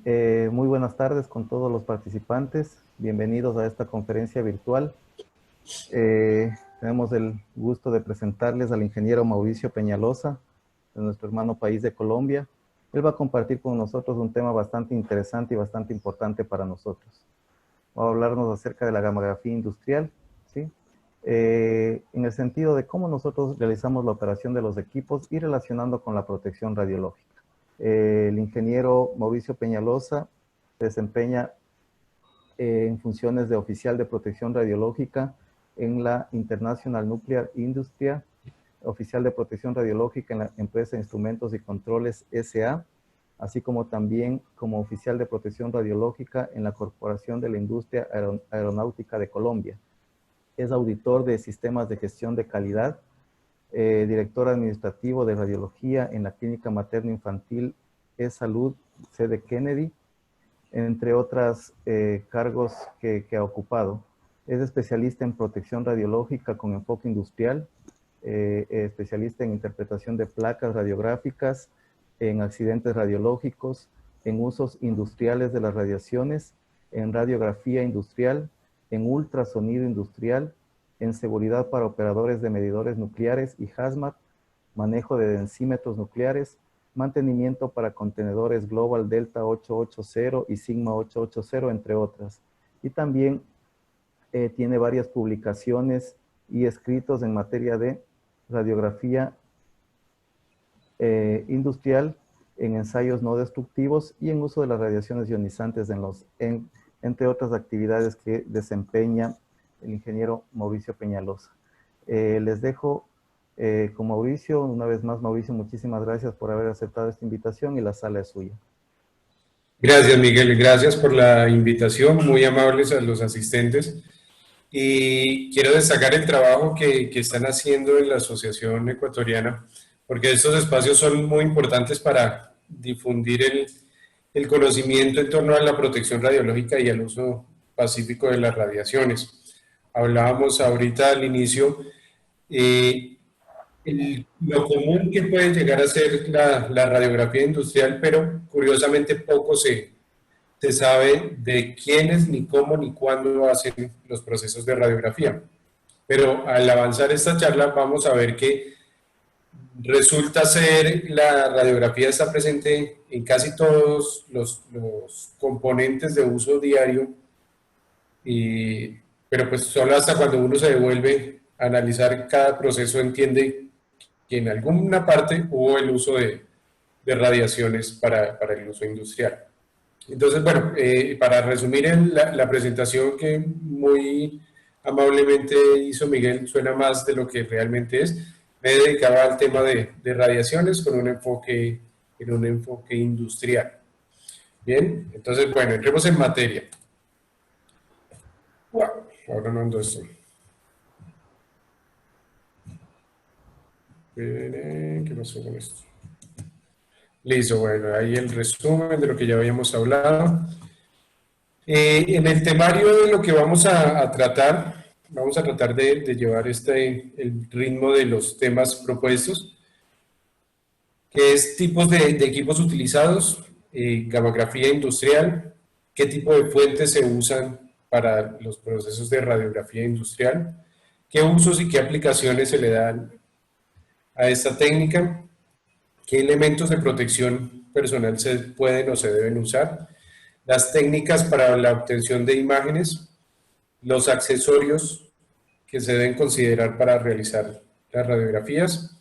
Muy buenas tardes con todos los participantes. Bienvenidos a esta conferencia virtual. Tenemos el gusto de presentarles al ingeniero Mauricio Peñalosa, de nuestro hermano país de Colombia. Él va a compartir con nosotros un tema bastante interesante y bastante importante para nosotros. Va a hablarnos acerca de la gamografía industrial, ¿sí? En el sentido de cómo nosotros realizamos la operación de los equipos y relacionando con la protección radiológica. El ingeniero Mauricio Peñalosa se desempeña en funciones de oficial de protección radiológica en la International Nuclear Industry, oficial de protección radiológica en la empresa Instrumentos y Controles S.A., así como también como oficial de protección radiológica en la Corporación de la Industria Aeronáutica de Colombia. Es auditor de sistemas de gestión de calidad, director administrativo de radiología en la Clínica Materno-Infantil E-Salud, sede Kennedy, entre otros cargos que ha ocupado. Es especialista en protección radiológica con enfoque industrial, especialista en interpretación de placas radiográficas, en accidentes radiológicos, en usos industriales de las radiaciones, en radiografía industrial, en ultrasonido industrial, en seguridad para operadores de medidores nucleares y hazmat, manejo de densímetros nucleares, mantenimiento para contenedores Global Delta 880 y Sigma 880, entre otras. Y también tiene varias publicaciones y escritos en materia de radiografía industrial, en ensayos no destructivos y en uso de las radiaciones ionizantes entre otras actividades que desempeña el ingeniero Mauricio Peñalosa. Les dejo con Mauricio. Una vez más, Mauricio, muchísimas gracias por haber aceptado esta invitación y la sala es suya. Gracias, Miguel. Gracias por la invitación, muy amables a los asistentes. Y quiero destacar el trabajo que están haciendo en la Asociación Ecuatoriana, porque estos espacios son muy importantes para difundir el conocimiento en torno a la protección radiológica y al uso pacífico de las radiaciones. Hablábamos ahorita al inicio, lo común que puede llegar a ser la radiografía industrial, pero curiosamente poco se sabe de quiénes, ni cómo, ni cuándo hacen los procesos de radiografía. Pero al avanzar esta charla vamos a ver que resulta ser la radiografía está presente en casi todos los componentes de uso diario, pero pues solo hasta cuando uno se devuelve a analizar cada proceso entiende que en alguna parte hubo el uso de radiaciones para el uso industrial. Entonces, bueno, para resumir la presentación que muy amablemente hizo Miguel, suena más de lo que realmente es. Me dedicaba al tema de radiaciones con un enfoque industrial. Bien, entonces, bueno, entremos en materia. Wow, ahora no ando esto. ¿Qué pasó con esto? Listo, bueno, ahí el resumen de lo que ya habíamos hablado. En el temario de lo que vamos a tratar de llevar el ritmo de los temas propuestos, que es tipos de equipos utilizados, gamografía industrial, qué tipo de fuentes se usan para los procesos de radiografía industrial, qué usos y qué aplicaciones se le dan a esta técnica, qué elementos de protección personal se pueden o se deben usar, las técnicas para la obtención de imágenes, los accesorios que se deben considerar para realizar las radiografías,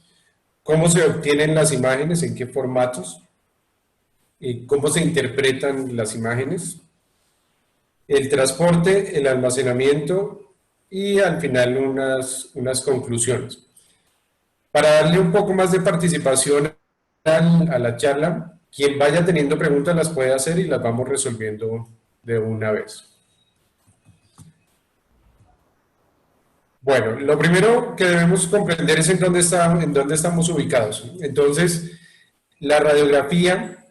cómo se obtienen las imágenes, en qué formatos, cómo se interpretan las imágenes, el transporte, el almacenamiento y al final unas conclusiones. Para darle un poco más de participación a la charla, quien vaya teniendo preguntas las puede hacer y las vamos resolviendo de una vez. Bueno, lo primero que debemos comprender es en dónde estamos ubicados. Entonces, la radiografía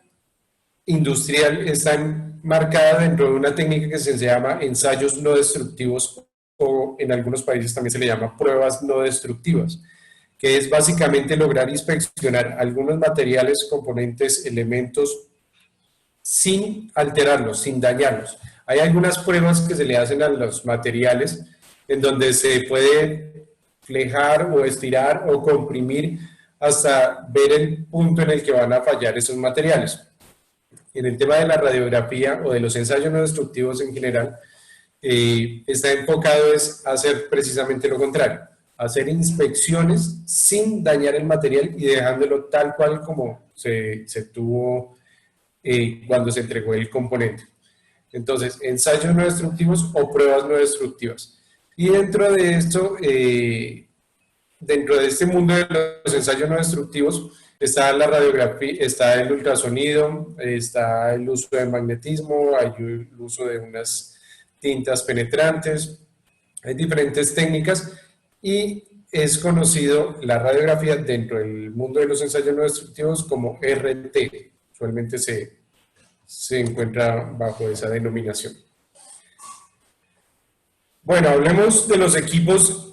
industrial está marcada dentro de una técnica que se llama ensayos no destructivos, o en algunos países también se le llama pruebas no destructivas, que es básicamente lograr inspeccionar algunos materiales, componentes, elementos sin alterarlos, sin dañarlos. Hay algunas pruebas que se le hacen a los materiales en donde se puede flejar o estirar o comprimir hasta ver el punto en el que van a fallar esos materiales. En el tema de la radiografía o de los ensayos no destructivos en general, está enfocado es hacer precisamente lo contrario, hacer inspecciones sin dañar el material y dejándolo tal cual como se tuvo cuando se entregó el componente. Entonces, ensayos no destructivos o pruebas no destructivas. Y dentro de esto, dentro de este mundo de los ensayos no destructivos, está la radiografía, está el ultrasonido, está el uso de magnetismo, hay el uso de unas tintas penetrantes, hay diferentes técnicas y es conocido la radiografía dentro del mundo de los ensayos no destructivos como RT. Usualmente se encuentra bajo esa denominación. Bueno, hablemos de los equipos.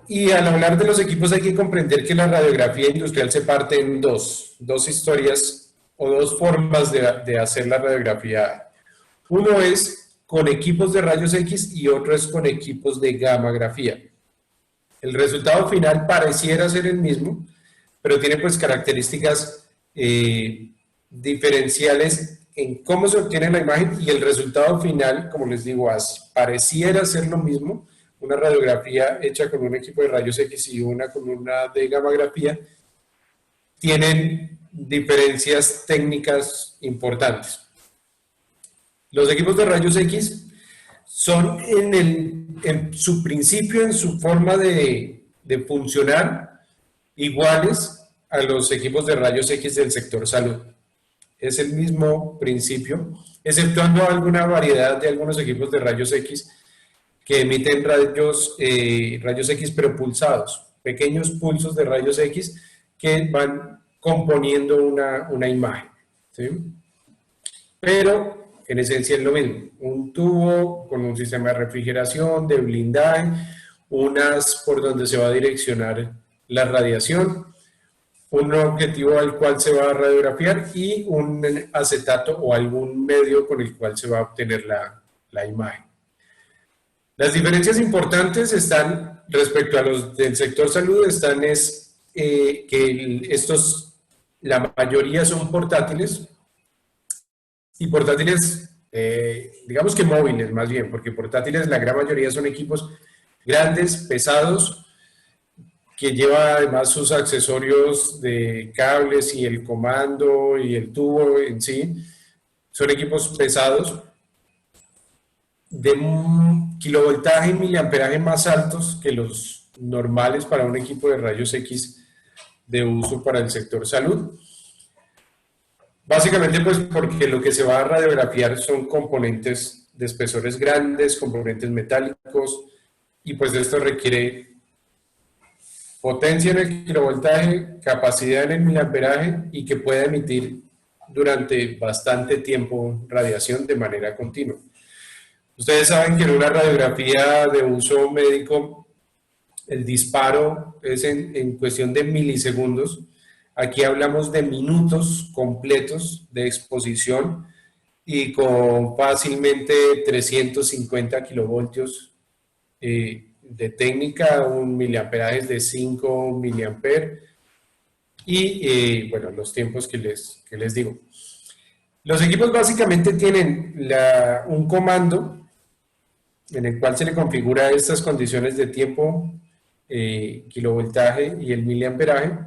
Y al hablar de los equipos hay que comprender que la radiografía industrial se parte en dos historias o dos formas de hacer la radiografía. Uno es con equipos de rayos X y otro es con equipos de gammagrafía. El resultado final pareciera ser el mismo, pero tiene pues características diferenciales en cómo se obtiene la imagen y el resultado final, como les digo, pareciera ser lo mismo. Una radiografía hecha con un equipo de rayos X y una con una de gammagrafía, tienen diferencias técnicas importantes. Los equipos de rayos X son en su principio, en su forma de funcionar, iguales a los equipos de rayos X del sector salud. Es el mismo principio, exceptuando alguna variedad de algunos equipos de rayos X que emiten rayos X pero pulsados, pequeños pulsos de rayos X que van componiendo una imagen, ¿sí? Pero en esencia es lo mismo, un tubo con un sistema de refrigeración, de blindaje, unas por donde se va a direccionar la radiación, un objetivo al cual se va a radiografiar y un acetato o algún medio con el cual se va a obtener la imagen. Las diferencias importantes están respecto a los del sector salud, están que estos, la mayoría son portátiles, y portátiles, digamos que móviles más bien, porque portátiles la gran mayoría son equipos grandes, pesados, que lleva además sus accesorios de cables y el comando y el tubo en sí. Son equipos pesados, de un kilovoltaje y miliamperaje más altos que los normales para un equipo de rayos X de uso para el sector salud. Básicamente pues porque lo que se va a radiografiar son componentes de espesores grandes, componentes metálicos, y pues de esto requiere potencia en el kilovoltaje, capacidad en el miliamperaje y que pueda emitir durante bastante tiempo radiación de manera continua. Ustedes saben que en una radiografía de uso médico el disparo es en cuestión de milisegundos. Aquí hablamos de minutos completos de exposición y con fácilmente 350 kilovoltios de técnica, un miliamperaje de 5 miliamperes y bueno, los tiempos que les digo. Los equipos básicamente tienen un comando en el cual se le configura estas condiciones de tiempo, kilovoltaje y el miliamperaje,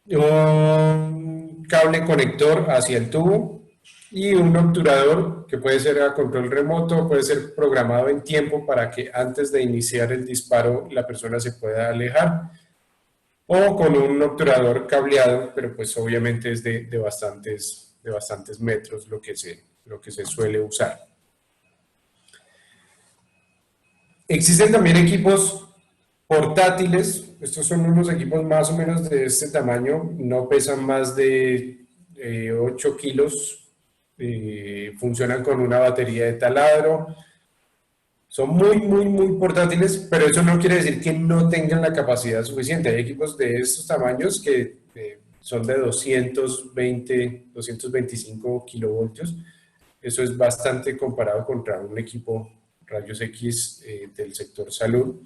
un cable conector hacia el tubo y un obturador que puede ser a control remoto, puede ser programado en tiempo para que antes de iniciar el disparo la persona se pueda alejar, o con un obturador cableado, pero pues obviamente es de bastantes metros lo que se suele usar. Existen también equipos portátiles. Estos son unos equipos más o menos de este tamaño, no pesan más de 8 kilos, funcionan con una batería de taladro, son muy portátiles, pero eso no quiere decir que no tengan la capacidad suficiente. Hay equipos de estos tamaños que son de 220, 225 kilovoltios. Eso es bastante comparado contra un equipo rayos X del sector salud.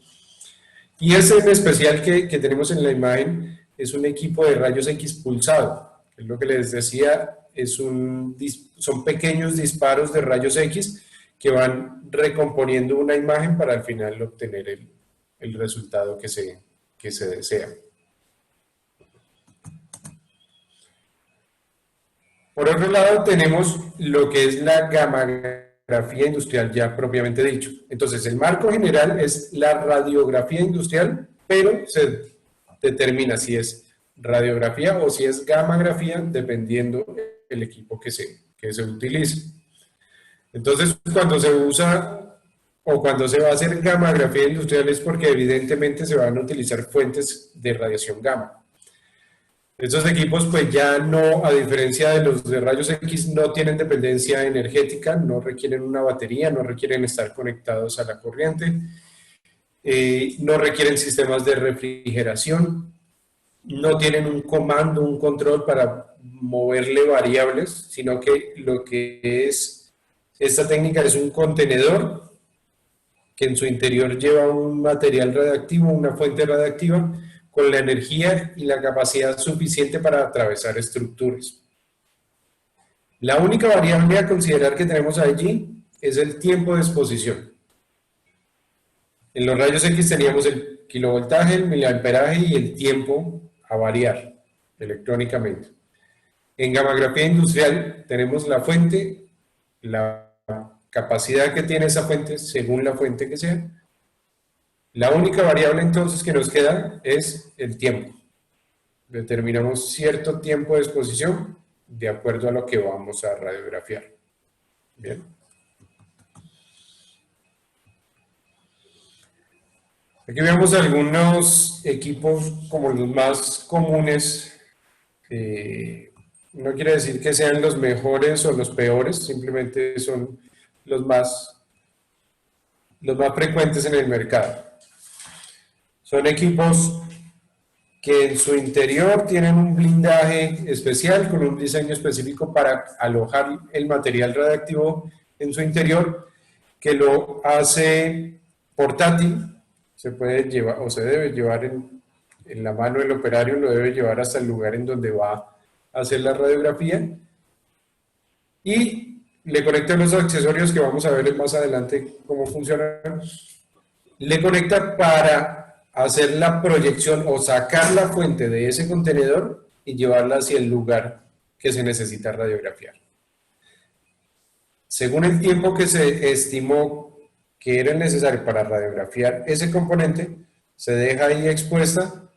Y ese en especial que tenemos en la imagen es un equipo de rayos X pulsado. Es lo que les decía, son pequeños disparos de rayos X que van recomponiendo una imagen para al final obtener el resultado que se desea. Por otro lado, tenemos lo que es la gammagrafía industrial ya propiamente dicho. Entonces, el marco general es la radiografía industrial, pero se determina si es radiografía o si es gammagrafía, dependiendo del equipo que se utilice. Entonces, cuando se usa o cuando se va a hacer gammagrafía industrial es porque evidentemente se van a utilizar fuentes de radiación gamma. Estos equipos pues ya no, a diferencia de los de rayos X, no tienen dependencia energética, no requieren una batería, no requieren estar conectados a la corriente, no requieren sistemas de refrigeración, no tienen un comando, un control para moverle variables, sino que lo que es esta técnica es un contenedor que en su interior lleva un material radiactivo, una fuente radiactiva, con la energía y la capacidad suficiente para atravesar estructuras. La única variable a considerar que tenemos allí es el tiempo de exposición. En los rayos X teníamos el kilovoltaje, el miliamperaje y el tiempo a variar electrónicamente. En gammagrafía industrial tenemos la fuente, la capacidad que tiene esa fuente según la fuente que sea. La única variable entonces que nos queda es el tiempo. Determinamos cierto tiempo de exposición de acuerdo a lo que vamos a radiografiar. Bien. Aquí vemos algunos equipos como los más comunes. No quiere decir que sean los mejores o los peores, simplemente son los más frecuentes en el mercado. Son equipos que en su interior tienen un blindaje especial con un diseño específico para alojar el material radiactivo en su interior, que lo hace portátil, se puede llevar o se debe llevar en la mano del operario, lo debe llevar hasta el lugar en donde va a hacer la radiografía y le conecta los accesorios que vamos a ver más adelante cómo funcionan. Le conecta para hacer la proyección o sacar la fuente de ese contenedor y llevarla hacia el lugar que se necesita radiografiar. Según el tiempo que se estimó que era necesario para radiografiar ese componente, se deja ahí expuesta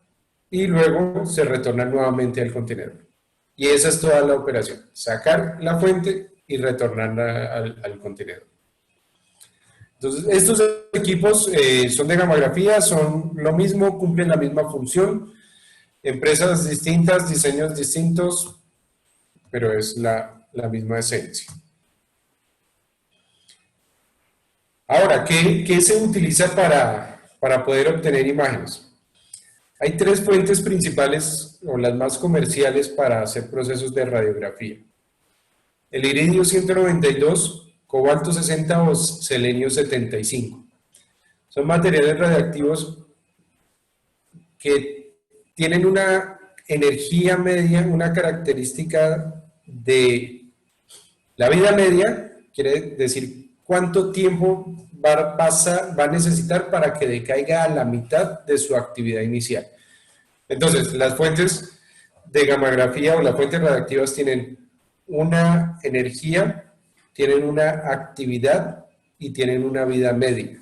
y luego se retorna nuevamente al contenedor. Y esa es toda la operación, sacar la fuente y retornarla al contenedor. Entonces, estos equipos son de gammagrafía, son lo mismo, cumplen la misma función, empresas distintas, diseños distintos, pero es la misma esencia. Ahora, ¿qué se utiliza para poder obtener imágenes? Hay tres fuentes principales, o las más comerciales, para hacer procesos de radiografía. El iridio 192, cobalto 60 o selenio 75. Son materiales radiactivos que tienen una energía media, una característica de la vida media, quiere decir cuánto tiempo va a necesitar para que decaiga a la mitad de su actividad inicial. Entonces, las fuentes de gammagrafía o las fuentes radiactivas tienen una energía, tienen una actividad y tienen una vida media.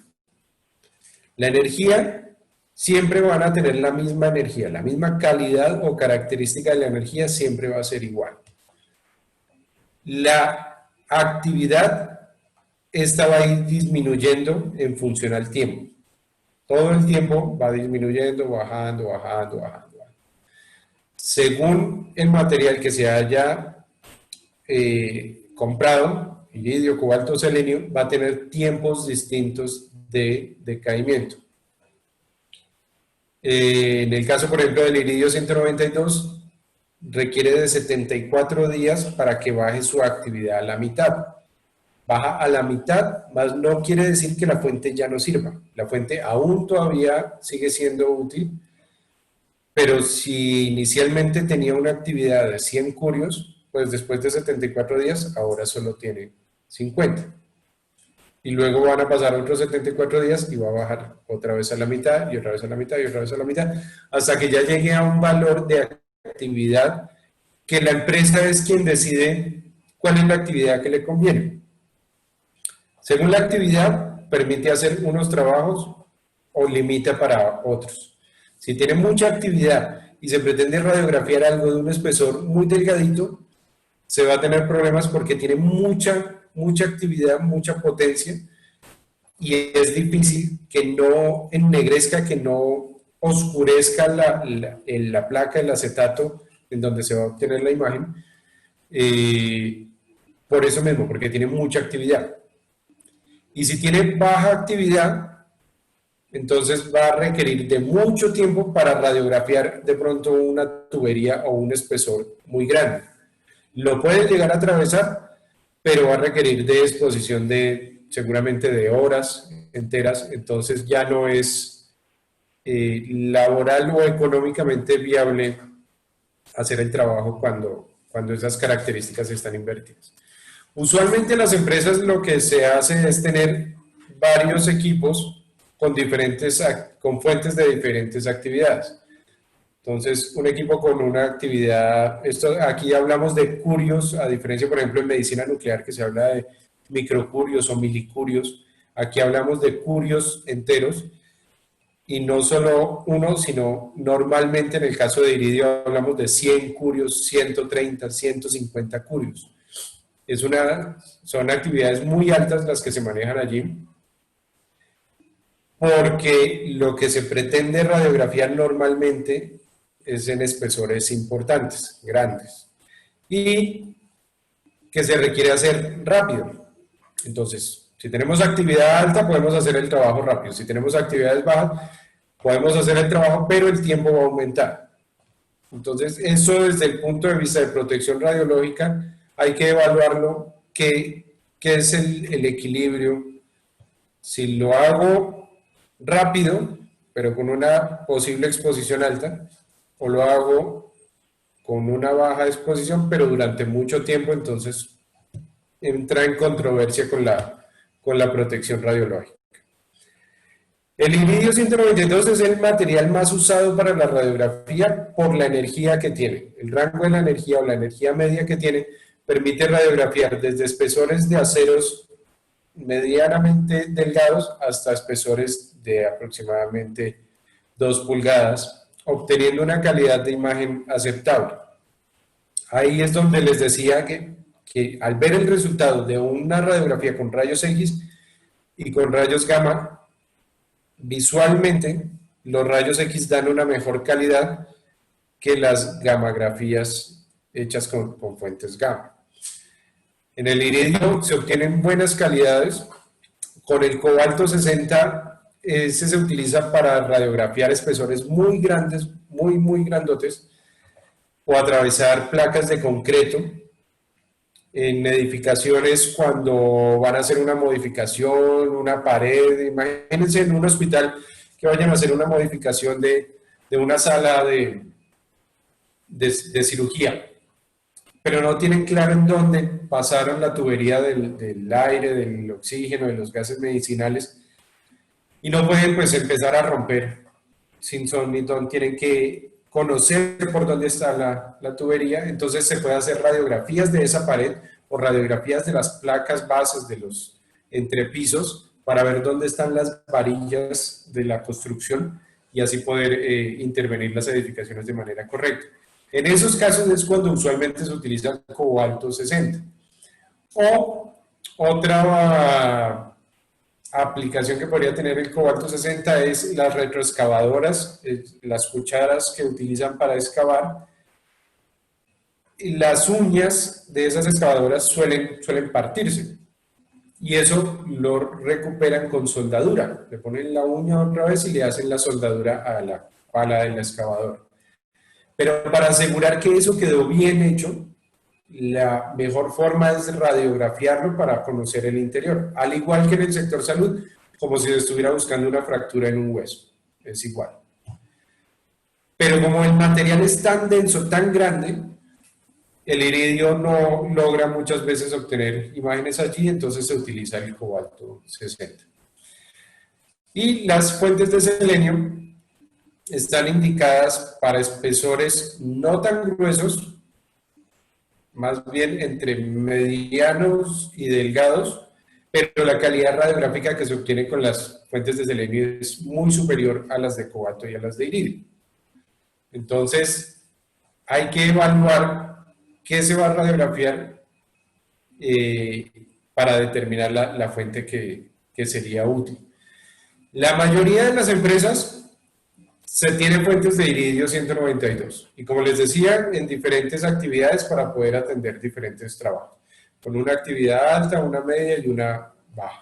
La energía, siempre van a tener la misma energía, la misma calidad o característica de la energía siempre va a ser igual. La actividad, esta va a ir disminuyendo en función al tiempo. Todo el tiempo va disminuyendo, bajando. Según el material que se haya comprado, iridio, cobalto, selenio, va a tener tiempos distintos de decaimiento. En el caso, por ejemplo, del iridio 192, requiere de 74 días para que baje su actividad a la mitad. Baja a la mitad, más no quiere decir que la fuente ya no sirva. La fuente aún todavía sigue siendo útil, pero si inicialmente tenía una actividad de 100 curios, pues después de 74 días ahora solo tiene 50. Y luego van a pasar otros 74 días y va a bajar otra vez a la mitad, y otra vez a la mitad, y otra vez a la mitad, hasta que ya llegue a un valor de actividad que la empresa es quien decide cuál es la actividad que le conviene. Según la actividad, permite hacer unos trabajos o limita para otros. Si tiene mucha actividad y se pretende radiografiar algo de un espesor muy delgadito, se va a tener problemas porque tiene mucha actividad, mucha potencia, y es difícil que no ennegrezca, que no oscurezca la placa, el acetato en donde se va a obtener la imagen, por eso mismo, porque tiene mucha actividad. Y si tiene baja actividad, entonces va a requerir de mucho tiempo para radiografiar de pronto una tubería o un espesor muy grande. Lo puede llegar a atravesar, pero va a requerir de exposición seguramente de horas enteras, entonces ya no es laboral o económicamente viable hacer el trabajo cuando esas características están invertidas. Usualmente en las empresas lo que se hace es tener varios equipos con fuentes de diferentes actividades. Entonces, un equipo con una actividad, aquí hablamos de curios, a diferencia, por ejemplo, en medicina nuclear, que se habla de microcurios o milicurios, aquí hablamos de curios enteros, y no solo uno, sino normalmente en el caso de iridio hablamos de 100 curios, 130, 150 curios. Son actividades muy altas las que se manejan allí, porque lo que se pretende radiografiar normalmente es en espesores importantes, grandes, y que se requiere hacer rápido. Entonces, si tenemos actividad alta, podemos hacer el trabajo rápido. Si tenemos actividades bajas, podemos hacer el trabajo, pero el tiempo va a aumentar. Entonces, eso desde el punto de vista de protección radiológica, hay que evaluarlo, qué es el equilibrio. Si lo hago rápido, pero con una posible exposición alta, o lo hago con una baja exposición, pero durante mucho tiempo, entonces entra en controversia con la protección radiológica. El iridio 192 es el material más usado para la radiografía por la energía que tiene. El rango de la energía o la energía media que tiene permite radiografiar desde espesores de aceros medianamente delgados hasta espesores de aproximadamente 2 pulgadas, obteniendo una calidad de imagen aceptable. Ahí es donde les decía que al ver el resultado de una radiografía con rayos X y con rayos gamma, visualmente los rayos X dan una mejor calidad que las gammagrafías hechas con fuentes gamma. En el iridio se obtienen buenas calidades. Con el cobalto 60, ese se utiliza para radiografiar espesores muy grandes, muy grandotes, o atravesar placas de concreto en edificaciones cuando van a hacer una modificación, una pared. Imagínense en un hospital que vayan a hacer una modificación de una sala de cirugía, pero no tienen claro en dónde pasaron la tubería del aire, del oxígeno, de los gases medicinales, y no pueden pues empezar a romper sin son ni ton, tienen que conocer por dónde está la tubería. Entonces se puede hacer radiografías de esa pared o radiografías de las placas bases de los entrepisos para ver dónde están las varillas de la construcción y así poder intervenir las edificaciones de manera correcta. En esos casos es cuando usualmente se utiliza el cobalto 60. O otra aplicación que podría tener el cobalto 60 es las retroexcavadoras, las cucharas que utilizan para excavar. Y las uñas de esas excavadoras suelen partirse, y eso lo recuperan con soldadura. Le ponen la uña otra vez y le hacen la soldadura a la pala de la excavadora. Pero para asegurar que eso quedó bien hecho, la mejor forma es radiografiarlo para conocer el interior. Al igual que en el sector salud, como si se estuviera buscando una fractura en un hueso. Es igual. Pero como el material es tan denso, tan grande, el iridio no logra muchas veces obtener imágenes allí, entonces se utiliza el cobalto 60. Y las fuentes de selenio están indicadas para espesores no tan gruesos, más bien entre medianos y delgados, pero la calidad radiográfica que se obtiene con las fuentes de selenio es muy superior a las de cobalto y a las de iridio. Entonces, hay que evaluar qué se va a radiografiar para determinar la fuente que sería útil. La mayoría de las empresas se tienen fuentes de iridio 192 y como les decía, en diferentes actividades para poder atender diferentes trabajos, con una actividad alta, una media y una baja.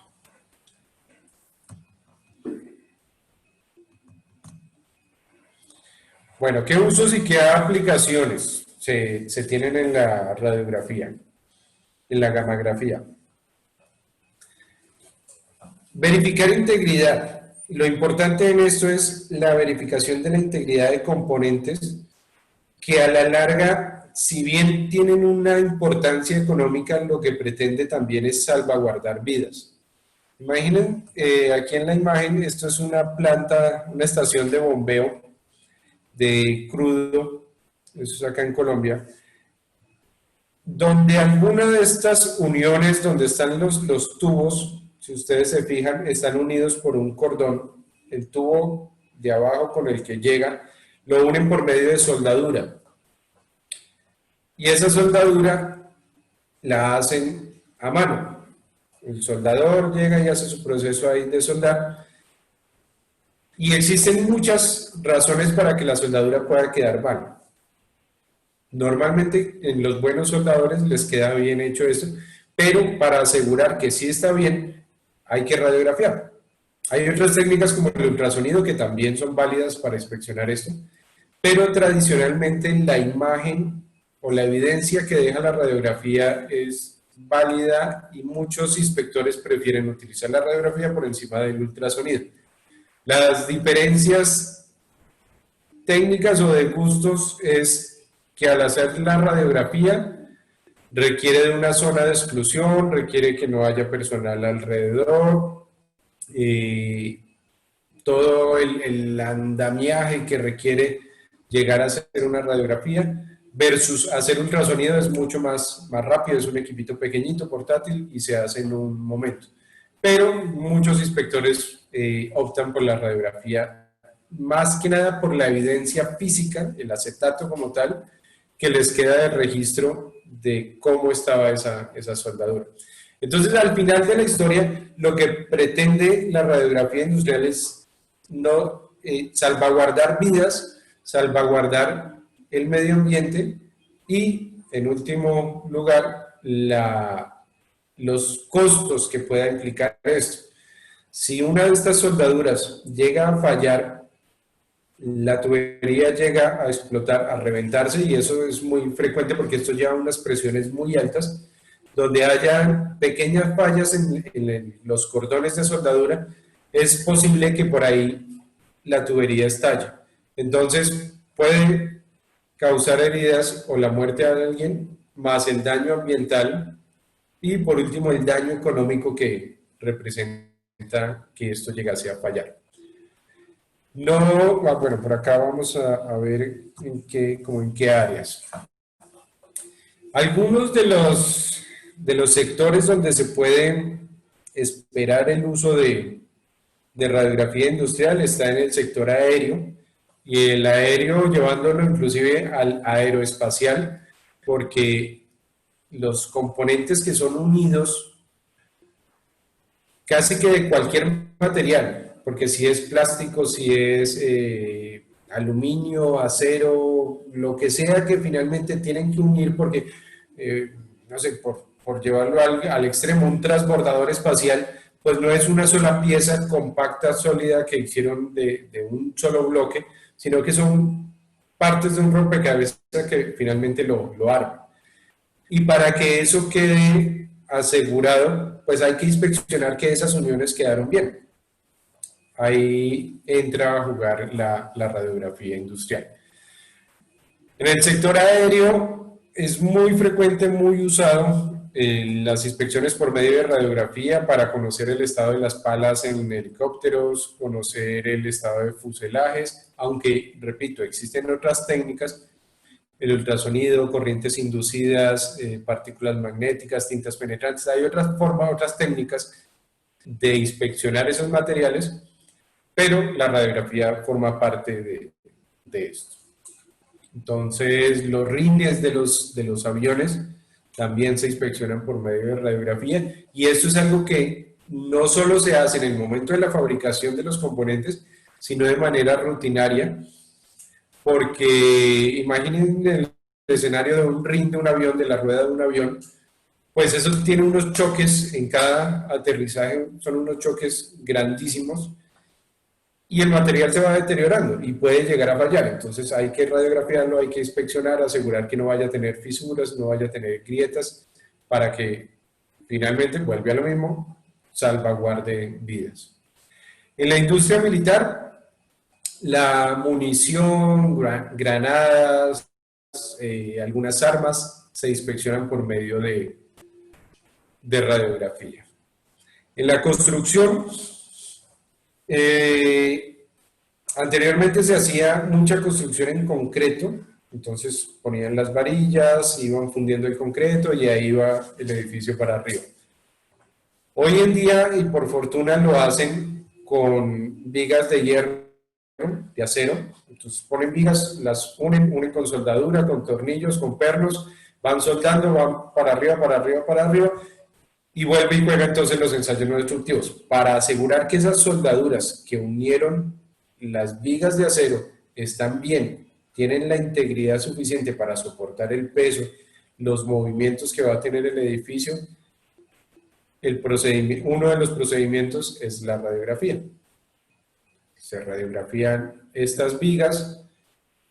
Bueno, ¿qué usos y qué aplicaciones se tienen en la radiografía, en la gammagrafía? Verificar integridad. Lo importante en esto es la verificación de la integridad de componentes que a la larga, si bien tienen una importancia económica, lo que pretende también es salvaguardar vidas. Imaginen aquí en la imagen, esto es una planta, una estación de bombeo de crudo, eso es acá en Colombia, donde alguna de estas uniones, donde están los tubos, si ustedes se fijan, están unidos por un cordón. El tubo de abajo con el que llega, lo unen por medio de soldadura. Y esa soldadura la hacen a mano. El soldador llega y hace su proceso ahí de soldar. Y existen muchas razones para que la soldadura pueda quedar mal. Normalmente en los buenos soldadores les queda bien hecho esto, pero para asegurar que sí está bien, hay que radiografiar. Hay otras técnicas como el ultrasonido que también son válidas para inspeccionar esto, pero tradicionalmente la imagen o la evidencia que deja la radiografía es válida y muchos inspectores prefieren utilizar la radiografía por encima del ultrasonido. Las diferencias técnicas o de gustos es que al hacer la radiografía requiere de una zona de exclusión, requiere que no haya personal alrededor, todo el andamiaje que requiere llegar a hacer una radiografía versus hacer ultrasonido es mucho más rápido, es un equipito pequeñito, portátil y se hace en un momento. Pero muchos inspectores optan por la radiografía, más que nada por la evidencia física, el acetato como tal, que les queda de registro de cómo estaba esa soldadura. Entonces, al final de la historia, lo que pretende la radiografía industrial es no salvaguardar vidas, salvaguardar el medio ambiente y, en último lugar, los costos que pueda implicar esto. Si una de estas soldaduras llega a fallar, la tubería llega a explotar, a reventarse, y eso es muy frecuente porque esto lleva unas presiones muy altas, donde haya pequeñas fallas en los cordones de soldadura, es posible que por ahí la tubería estalle. Entonces puede causar heridas o la muerte a alguien, más el daño ambiental y por último el daño económico que representa que esto llegase a fallar. No, bueno, por acá vamos a ver en qué áreas. Algunos de los sectores donde se puede esperar el uso de radiografía industrial está en el sector aéreo, y el aéreo llevándolo inclusive al aeroespacial, porque los componentes que son unidos casi que de cualquier material, porque si es plástico, si es aluminio, acero, lo que sea que finalmente tienen que unir porque, no sé, por llevarlo al extremo, un transbordador espacial, pues no es una sola pieza compacta, sólida que hicieron de un solo bloque, sino que son partes de un rompecabezas que finalmente lo arma. Y para que eso quede asegurado, pues hay que inspeccionar que esas uniones quedaron bien. Ahí entra a jugar la radiografía industrial. En el sector aéreo es muy frecuente, muy usado las inspecciones por medio de radiografía para conocer el estado de las palas en helicópteros, conocer el estado de fuselajes, aunque, repito, existen otras técnicas, el ultrasonido, corrientes inducidas, partículas magnéticas, tintas penetrantes, hay otras formas, otras técnicas de inspeccionar esos materiales, pero la radiografía forma parte de esto. Entonces, los rines de los aviones también se inspeccionan por medio de radiografía, y esto es algo que no solo se hace en el momento de la fabricación de los componentes, sino de manera rutinaria, porque imaginen el escenario de un rin de un avión, de la rueda de un avión, pues eso tiene unos choques en cada aterrizaje, son unos choques grandísimos, y el material se va deteriorando y puede llegar a fallar. Entonces hay que radiografiarlo, hay que inspeccionar, asegurar que no vaya a tener fisuras, no vaya a tener grietas, para que finalmente, vuelve a lo mismo, salvaguarde vidas. En la industria militar, la munición, granadas, algunas armas se inspeccionan por medio de radiografía. En la construcción, anteriormente se hacía mucha construcción en concreto, entonces ponían las varillas, iban fundiendo el concreto y ahí iba el edificio para arriba. Hoy en día, y por fortuna, lo hacen con vigas de hierro, de acero. Entonces ponen vigas, las unen con soldadura, con tornillos, con pernos, van soldando, van para arriba, para arriba, para arriba, y vuelve y juega entonces los ensayos no destructivos, para asegurar que esas soldaduras que unieron las vigas de acero están bien, tienen la integridad suficiente para soportar el peso, los movimientos que va a tener el edificio. Uno de los procedimientos es la radiografía. Se radiografían estas vigas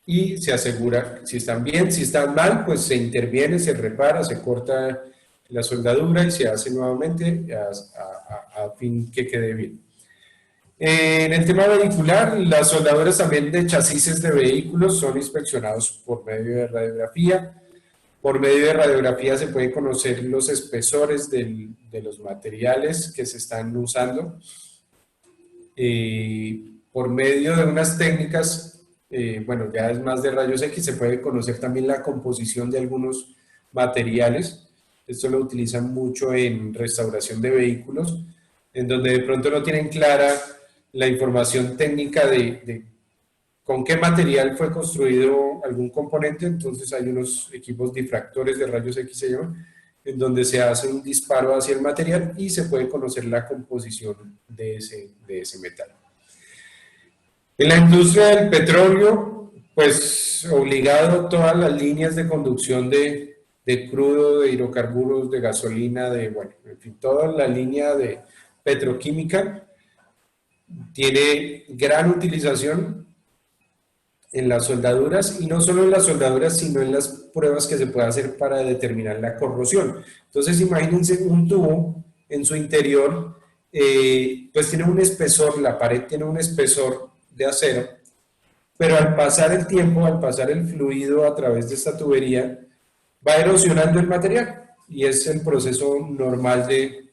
y se asegura si están bien. Si están mal, pues se interviene, se repara, se corta la soldadura y se hace nuevamente a fin que quede bien. En el tema vehicular, las soldaduras también de chasis de vehículos son inspeccionados por medio de radiografía. Por medio de radiografía se pueden conocer los espesores de los materiales que se están usando. Por medio de unas técnicas, bueno, ya es más de rayos X, se puede conocer también la composición de algunos materiales. Esto lo utilizan mucho en restauración de vehículos, en donde de pronto no tienen clara la información técnica de con qué material fue construido algún componente. Entonces hay unos equipos difractores de rayos X, se llaman, en donde se hace un disparo hacia el material y se puede conocer la composición de ese metal. En la industria del petróleo, pues obligado todas las líneas de conducción de crudo, de hidrocarburos, de gasolina, bueno, en fin, toda la línea de petroquímica tiene gran utilización en las soldaduras, y no solo en las soldaduras, sino en las pruebas que se puede hacer para determinar la corrosión. Entonces imagínense un tubo en su interior, pues tiene un espesor, la pared tiene un espesor de acero, pero al pasar el tiempo, al pasar el fluido a través de esta tubería, va erosionando el material, y es el proceso normal de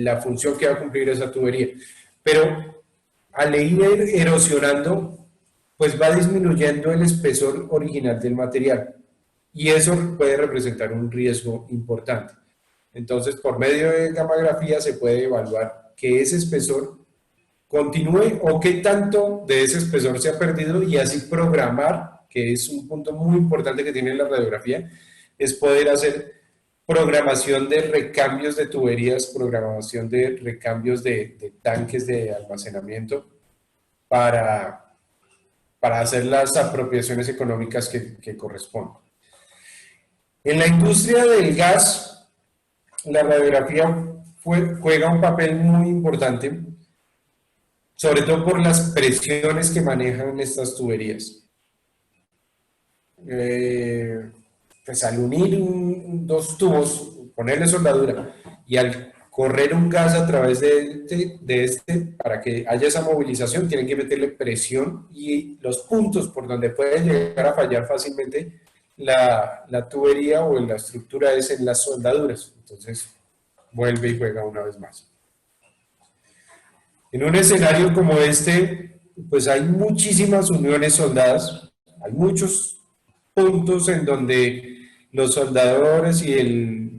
la función que va a cumplir esa tubería. Pero al ir erosionando, pues va disminuyendo el espesor original del material, y eso puede representar un riesgo importante. Entonces, por medio de gammagrafía se puede evaluar que ese espesor continúe o qué tanto de ese espesor se ha perdido, y así programar, que es un punto muy importante que tiene la radiografía, es poder hacer programación de recambios de tuberías, programación de recambios de tanques de almacenamiento para hacer las apropiaciones económicas que corresponden. En la industria del gas, la radiografía juega un papel muy importante, sobre todo por las presiones que manejan estas tuberías. pues al unir dos tubos, ponerle soldadura y al correr un gas a través de este, para que haya esa movilización, tienen que meterle presión y los puntos por donde puede llegar a fallar fácilmente la tubería o la estructura es en las soldaduras. Entonces, vuelve y juega una vez más. En un escenario como este, pues hay muchísimas uniones soldadas, hay muchos puntos en donde los soldadores y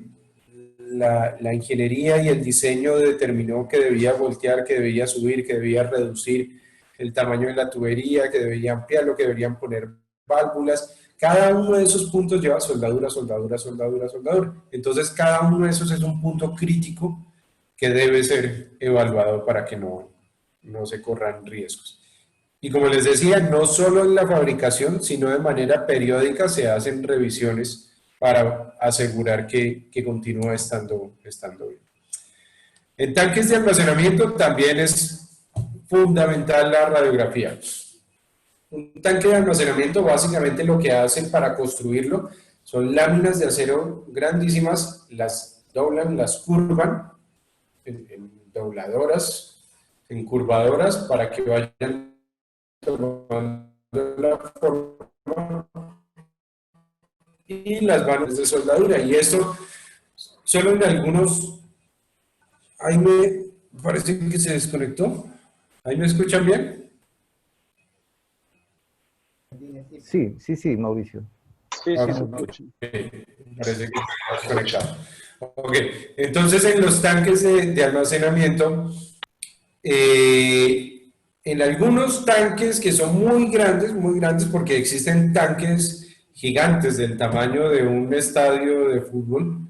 la ingeniería y el diseño determinó que debía voltear, que debía subir, que debía reducir el tamaño de la tubería, que debía ampliarlo, que deberían poner válvulas. Cada uno de esos puntos lleva soldadura, soldadura, soldadura, soldadura. Entonces, cada uno de esos es un punto crítico que debe ser evaluado para que no se corran riesgos. Y como les decía, no solo en la fabricación, sino de manera periódica se hacen revisiones para asegurar que continúa estando bien. En tanques de almacenamiento también es fundamental la radiografía. Un tanque de almacenamiento básicamente lo que hacen para construirlo son láminas de acero grandísimas, las doblan, las curvan en dobladoras, en curvadoras para que vayan tomando la forma y las vanas de soldadura. Y esto solo en algunos... Ahí me parece que se desconectó. ¿Ahí me escuchan bien? Sí, Mauricio. Sí, se escucha. Parece que está desconectado. Ok, entonces en los tanques de almacenamiento, en algunos tanques que son muy grandes porque existen tanques gigantes del tamaño de un estadio de fútbol,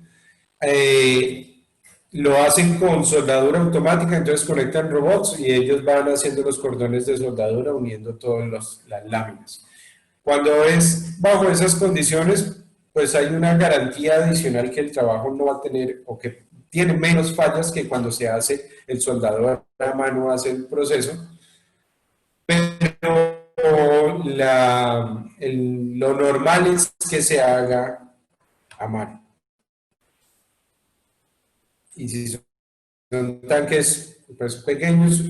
lo hacen con soldadura automática, entonces conectan robots y ellos van haciendo los cordones de soldadura uniendo todas las láminas. Cuando es bajo esas condiciones, pues hay una garantía adicional que el trabajo no va a tener o que tiene menos fallas que cuando se hace el soldador a mano, hace el proceso, pero lo normal es que se haga a mano. Y si son tanques pues, pequeños,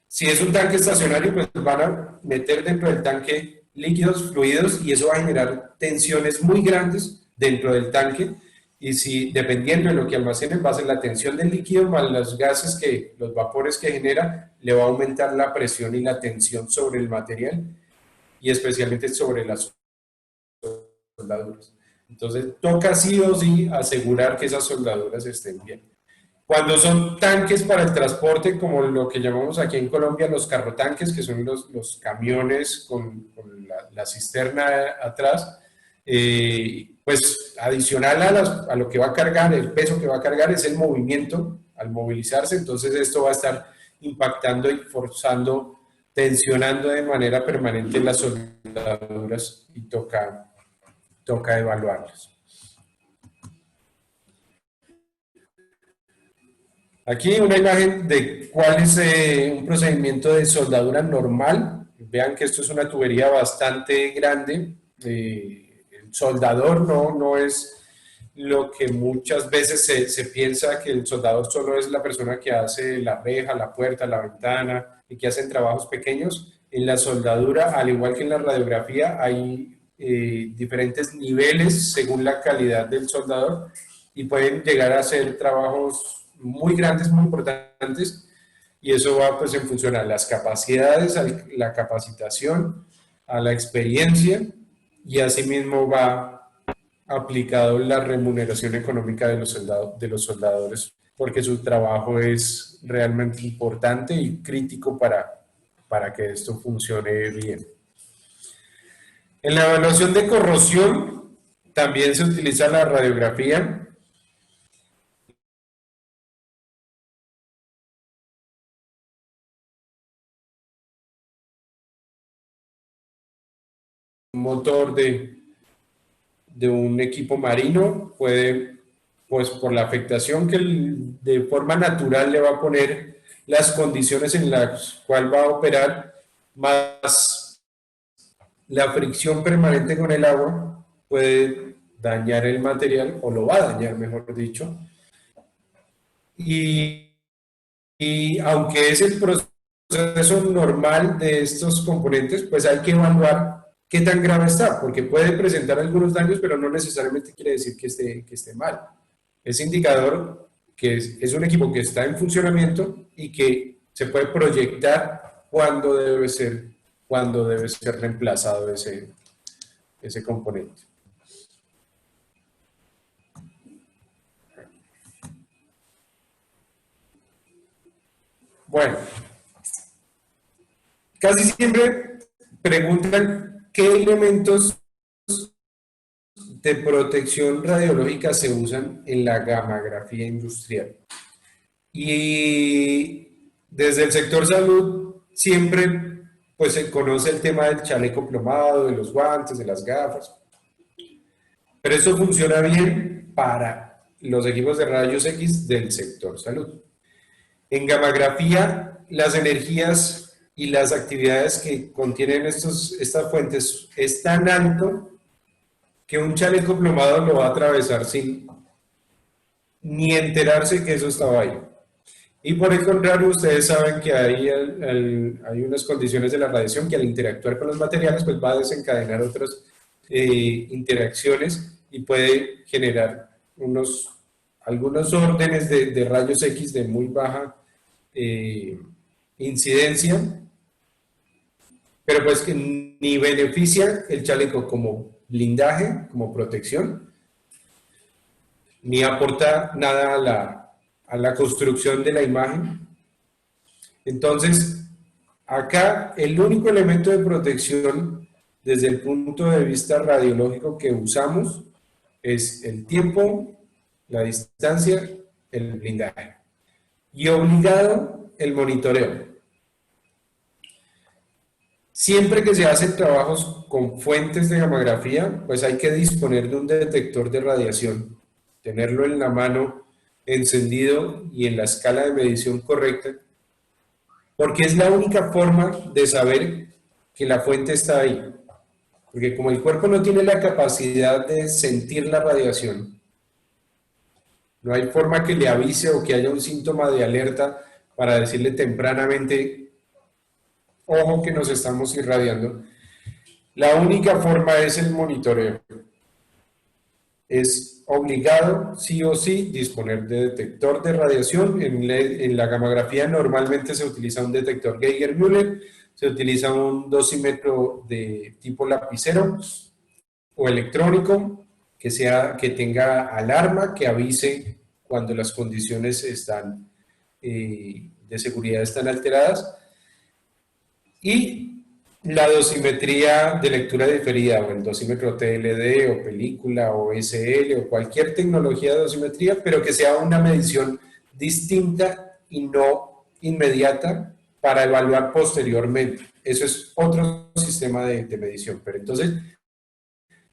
si es un tanque estacionario, pues van a meter dentro del tanque líquidos, fluidos, y eso va a generar tensiones muy grandes dentro del tanque, y si, dependiendo de lo que almacenen, va a ser la tensión del líquido más los gases, los vapores que genera, le va a aumentar la presión y la tensión sobre el material, y especialmente sobre las soldaduras. Entonces, toca sí o sí asegurar que esas soldaduras estén bien. Cuando son tanques para el transporte, como lo que llamamos aquí en Colombia los carrotanques, que son los camiones con la cisterna atrás, pues adicional a lo que va a cargar, el peso que va a cargar es el movimiento al movilizarse, entonces esto va a estar impactando y forzando, tensionando de manera permanente las soldaduras y toca evaluarlas. Aquí una imagen de cuál es un procedimiento de soldadura normal. Vean que esto es una tubería bastante grande. El soldador no es lo que muchas veces se piensa, que el soldador solo es la persona que hace la reja, la puerta, la ventana y que hacen trabajos pequeños. En la soldadura, al igual que en la radiografía, hay diferentes niveles según la calidad del soldador y pueden llegar a hacer trabajos muy grandes, muy importantes, y eso va pues en función a las capacidades, a la capacitación, a la experiencia, y asimismo va aplicado la remuneración económica de los soldadores, porque su trabajo es realmente importante y crítico para que esto funcione bien. En la evaluación de corrosión también se utiliza la radiografía. Motor de un equipo marino puede, pues por la afectación que de forma natural le va a poner las condiciones en las cuales va a operar, más la fricción permanente con el agua puede dañar el material, o lo va a dañar, mejor dicho. Y aunque es el proceso normal de estos componentes, pues hay que evaluar qué tan grave está, porque puede presentar algunos daños, pero no necesariamente quiere decir que esté mal. Es indicador que es un equipo que está en funcionamiento y que se puede proyectar cuándo debe ser reemplazado ese componente. Bueno, casi siempre preguntan qué elementos de protección radiológica se usan en la gammagrafía industrial. Y desde el sector salud siempre pues se conoce el tema del chaleco plomado, de los guantes, de las gafas. Pero eso funciona bien para los equipos de rayos X del sector salud. En gammagrafía, las energías y las actividades que contienen estas fuentes es tan alto que un chaleco plomado lo va a atravesar sin ni enterarse que eso estaba ahí. Y por el contrario, ustedes saben que hay unas condiciones de la radiación que al interactuar con los materiales pues va a desencadenar otras interacciones y puede generar algunos órdenes de rayos X de muy baja incidencia, pero pues que ni beneficia el chaleco como blindaje, como protección, ni aporta nada a la construcción de la imagen. Entonces, acá el único elemento de protección desde el punto de vista radiológico que usamos es el tiempo, la distancia, el blindaje. Y obligado, el monitoreo. Siempre que se hacen trabajos con fuentes de gammagrafía, pues hay que disponer de un detector de radiación, tenerlo en la mano encendido y en la escala de medición correcta, porque es la única forma de saber que la fuente está ahí. Porque como el cuerpo no tiene la capacidad de sentir la radiación, no hay forma que le avise o que haya un síntoma de alerta para decirle tempranamente, ojo que nos estamos irradiando. La única forma es el monitoreo. Es obligado, sí o sí, disponer de detector de radiación. En la gammagrafía normalmente se utiliza un detector Geiger-Müller, se utiliza un dosímetro de tipo lapicero o electrónico que tenga alarma, que avise cuando las condiciones de seguridad están alteradas. Y la dosimetría de lectura diferida, o el dosímetro TLD, o película, o SL, o cualquier tecnología de dosimetría, pero que sea una medición distinta y no inmediata para evaluar posteriormente. Eso es otro sistema de medición. Pero entonces,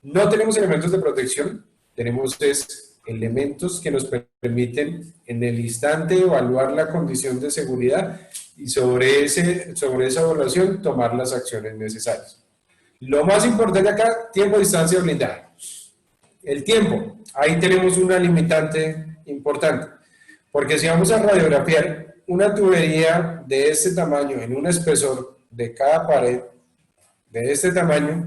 no tenemos elementos de protección, tenemos elementos que nos permiten en el instante evaluar la condición de seguridad y sobre esa evaluación tomar las acciones necesarias. Lo más importante acá, tiempo, distancia, blindaje. El tiempo, ahí tenemos una limitante importante, porque si vamos a radiografiar una tubería de este tamaño en un espesor de cada pared de este tamaño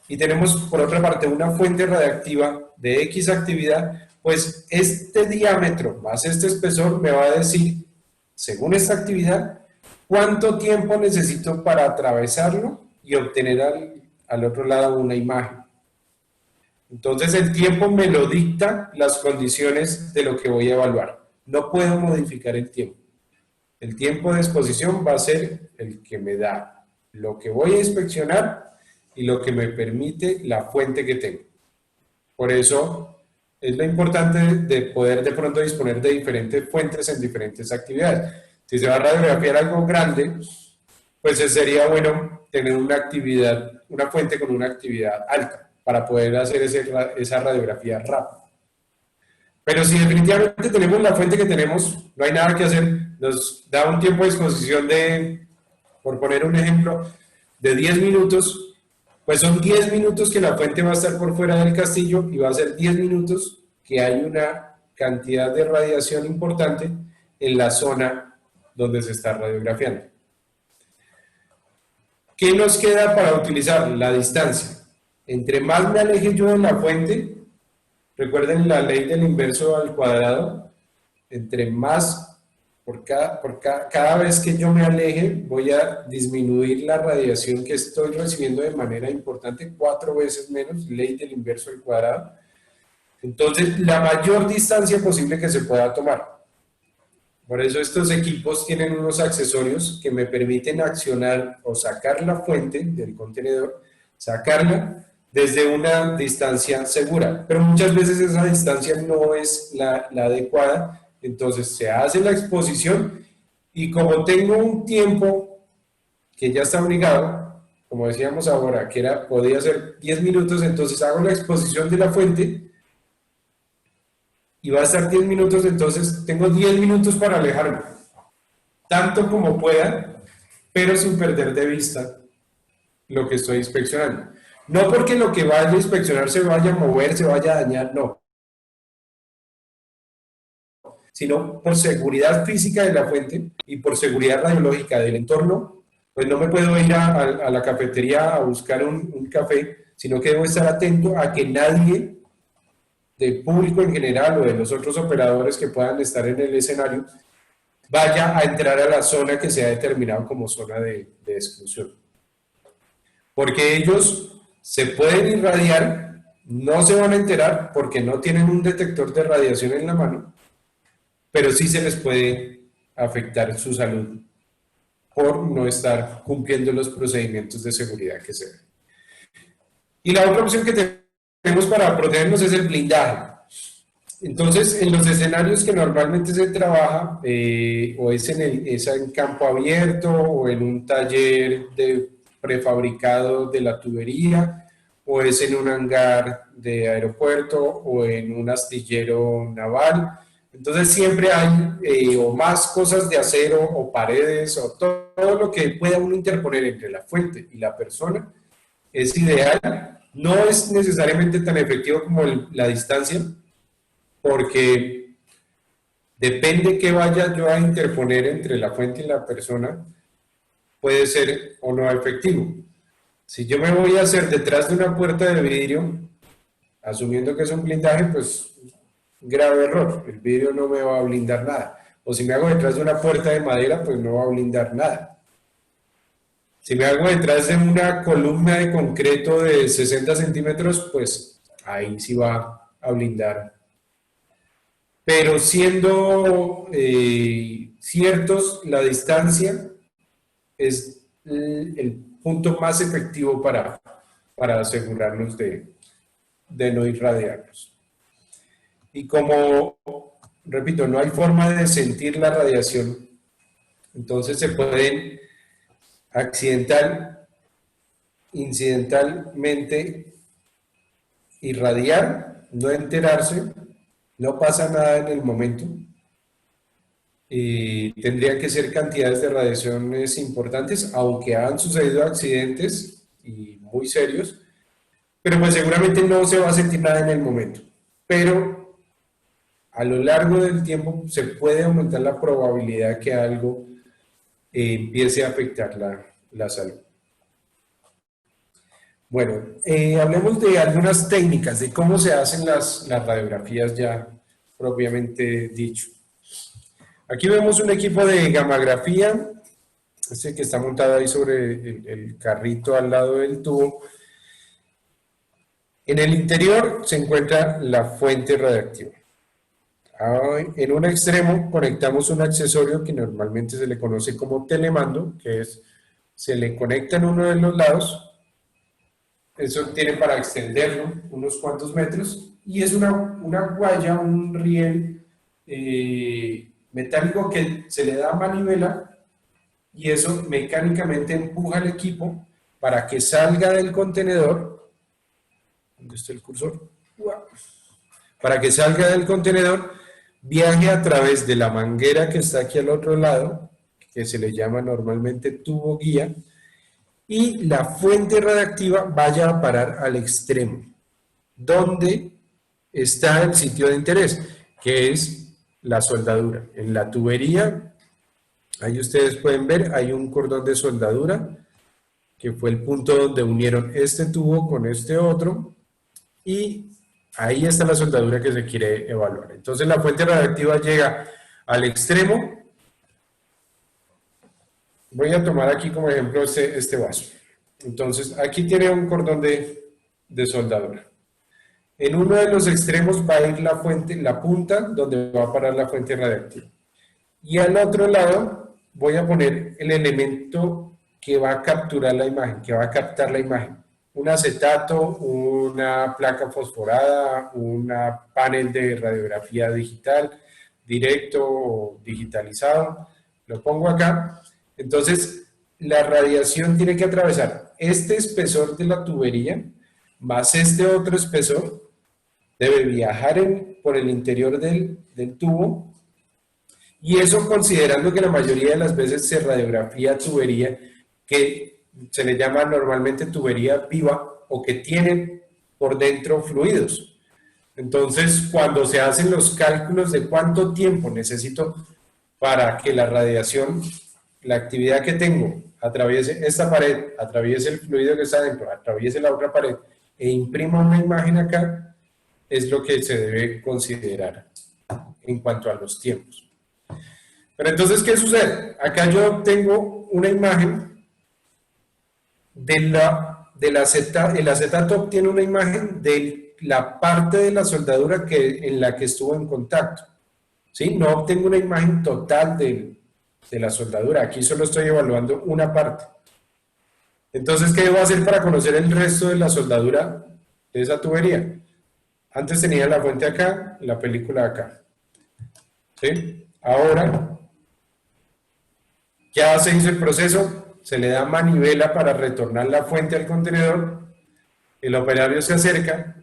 y tenemos por otra parte una fuente radiactiva de X actividad, pues este diámetro más este espesor me va a decir, según esta actividad, cuánto tiempo necesito para atravesarlo y obtener al otro lado una imagen. Entonces el tiempo me lo dicta las condiciones de lo que voy a evaluar. No puedo modificar el tiempo. El tiempo de exposición va a ser el que me da lo que voy a inspeccionar y lo que me permite la fuente que tengo. Por eso es lo importante de poder de pronto disponer de diferentes fuentes en diferentes actividades. Si se va a radiografiar algo grande, pues sería bueno tener una fuente con una actividad alta para poder hacer esa radiografía rápida. Pero si definitivamente tenemos la fuente que tenemos, no hay nada que hacer, nos da un tiempo de exposición por poner un ejemplo, de 10 minutos, Pues son 10 minutos que la fuente va a estar por fuera del castillo y va a ser 10 minutos que hay una cantidad de radiación importante en la zona donde se está radiografiando. ¿Qué nos queda para utilizar? La distancia. Entre más me aleje yo de la fuente, recuerden la ley del inverso al cuadrado, entre más, cada vez que yo me aleje, voy a disminuir la radiación que estoy recibiendo de manera importante, 4 veces menos, ley del inverso al cuadrado. Entonces, la mayor distancia posible que se pueda tomar. Por eso estos equipos tienen unos accesorios que me permiten accionar o sacar la fuente del contenedor, sacarla desde una distancia segura. Pero muchas veces esa distancia no es la adecuada. Entonces se hace la exposición y como tengo un tiempo que ya está obligado, como decíamos ahora, que podía ser 10 minutos, entonces hago la exposición de la fuente y va a estar 10 minutos, entonces tengo 10 minutos para alejarme, tanto como pueda, pero sin perder de vista lo que estoy inspeccionando. No porque lo que vaya a inspeccionar se vaya a mover, se vaya a dañar, no. Sino por seguridad física de la fuente y por seguridad radiológica del entorno, pues no me puedo ir a la cafetería a buscar un café, sino que debo estar atento a que nadie del público en general o de los otros operadores que puedan estar en el escenario vaya a entrar a la zona que se ha determinado como zona de exclusión. Porque ellos se pueden irradiar, no se van a enterar porque no tienen un detector de radiación en la mano, pero sí se les puede afectar su salud por no estar cumpliendo los procedimientos de seguridad que se deben. Y la otra opción que tenemos para protegernos es el blindaje. Entonces, en los escenarios que normalmente se trabaja, o es en campo abierto, o en un taller de prefabricado de la tubería, o es en un hangar de aeropuerto, o en un astillero naval. Entonces siempre hay o más cosas de acero o paredes o todo lo que pueda uno interponer entre la fuente y la persona es ideal. No es necesariamente tan efectivo como la distancia porque depende qué vaya yo a interponer entre la fuente y la persona, puede ser o no efectivo. Si yo me voy a hacer detrás de una puerta de vidrio, asumiendo que es un blindaje, pues grave error, el vidrio no me va a blindar nada. O si me hago detrás de una puerta de madera, pues no va a blindar nada. Si me hago detrás de una columna de concreto de 60 centímetros, pues ahí sí va a blindar. Pero siendo ciertos, la distancia es el punto más efectivo para asegurarnos de no irradiarnos. Y como, repito, no hay forma de sentir la radiación, entonces se pueden incidentalmente irradiar, no enterarse, no pasa nada en el momento. Y tendrían que ser cantidades de radiaciones importantes, aunque han sucedido accidentes y muy serios, pero pues seguramente no se va a sentir nada en el momento. Pero a lo largo del tiempo se puede aumentar la probabilidad que algo empiece a afectar la salud. Bueno, hablemos de algunas técnicas, de cómo se hacen las radiografías ya propiamente dicho. Aquí vemos un equipo de gammagrafía, este que está montado ahí sobre el carrito al lado del tubo. En el interior se encuentra la fuente radiactiva. En un extremo conectamos un accesorio que normalmente se le conoce como telemando, que se le conecta en uno de los lados, eso tiene para extenderlo unos cuantos metros, y es una guaya, un riel metálico que se le da manivela, y eso mecánicamente empuja el equipo para que salga del contenedor. ¿Dónde está el cursor? Para que salga del contenedor, viaje a través de la manguera que está aquí al otro lado, que se le llama normalmente tubo guía, y la fuente radiactiva vaya a parar al extremo, donde está el sitio de interés, que es la soldadura. En la tubería, ahí ustedes pueden ver, hay un cordón de soldadura, que fue el punto donde unieron este tubo con este otro, y ahí está la soldadura que se quiere evaluar. Entonces la fuente radiactiva llega al extremo. Voy a tomar aquí como ejemplo este vaso. Entonces aquí tiene un cordón de soldadura. En uno de los extremos va a ir la fuente, la punta donde va a parar la fuente radiactiva. Y al otro lado voy a poner el elemento que va a capturar la imagen, que va a captar la imagen. Un acetato, una placa fosforada, una panel de radiografía digital, directo o digitalizado. Lo pongo acá. Entonces, la radiación tiene que atravesar este espesor de la tubería más este otro espesor, debe viajar por el interior del tubo, y eso considerando que la mayoría de las veces se radiografía tubería que se le llama normalmente tubería viva o que tienen por dentro fluidos. Entonces, cuando se hacen los cálculos de cuánto tiempo necesito para que la radiación, la actividad que tengo, atraviese esta pared, atraviese el fluido que está dentro, atraviese la otra pared e imprima una imagen acá, es lo que se debe considerar en cuanto a los tiempos. Pero entonces, ¿qué sucede? Acá yo tengo una imagen el acetato obtiene una imagen de la parte de la soldadura en la que estuvo en contacto. ¿Sí? No obtengo una imagen total de la soldadura. Aquí solo estoy evaluando una parte. Entonces, ¿qué debo hacer para conocer el resto de la soldadura de esa tubería? Antes tenía la fuente acá, la película acá. ¿Sí? Ahora, ya se hizo el proceso, se le da manivela para retornar la fuente al contenedor, el operario se acerca,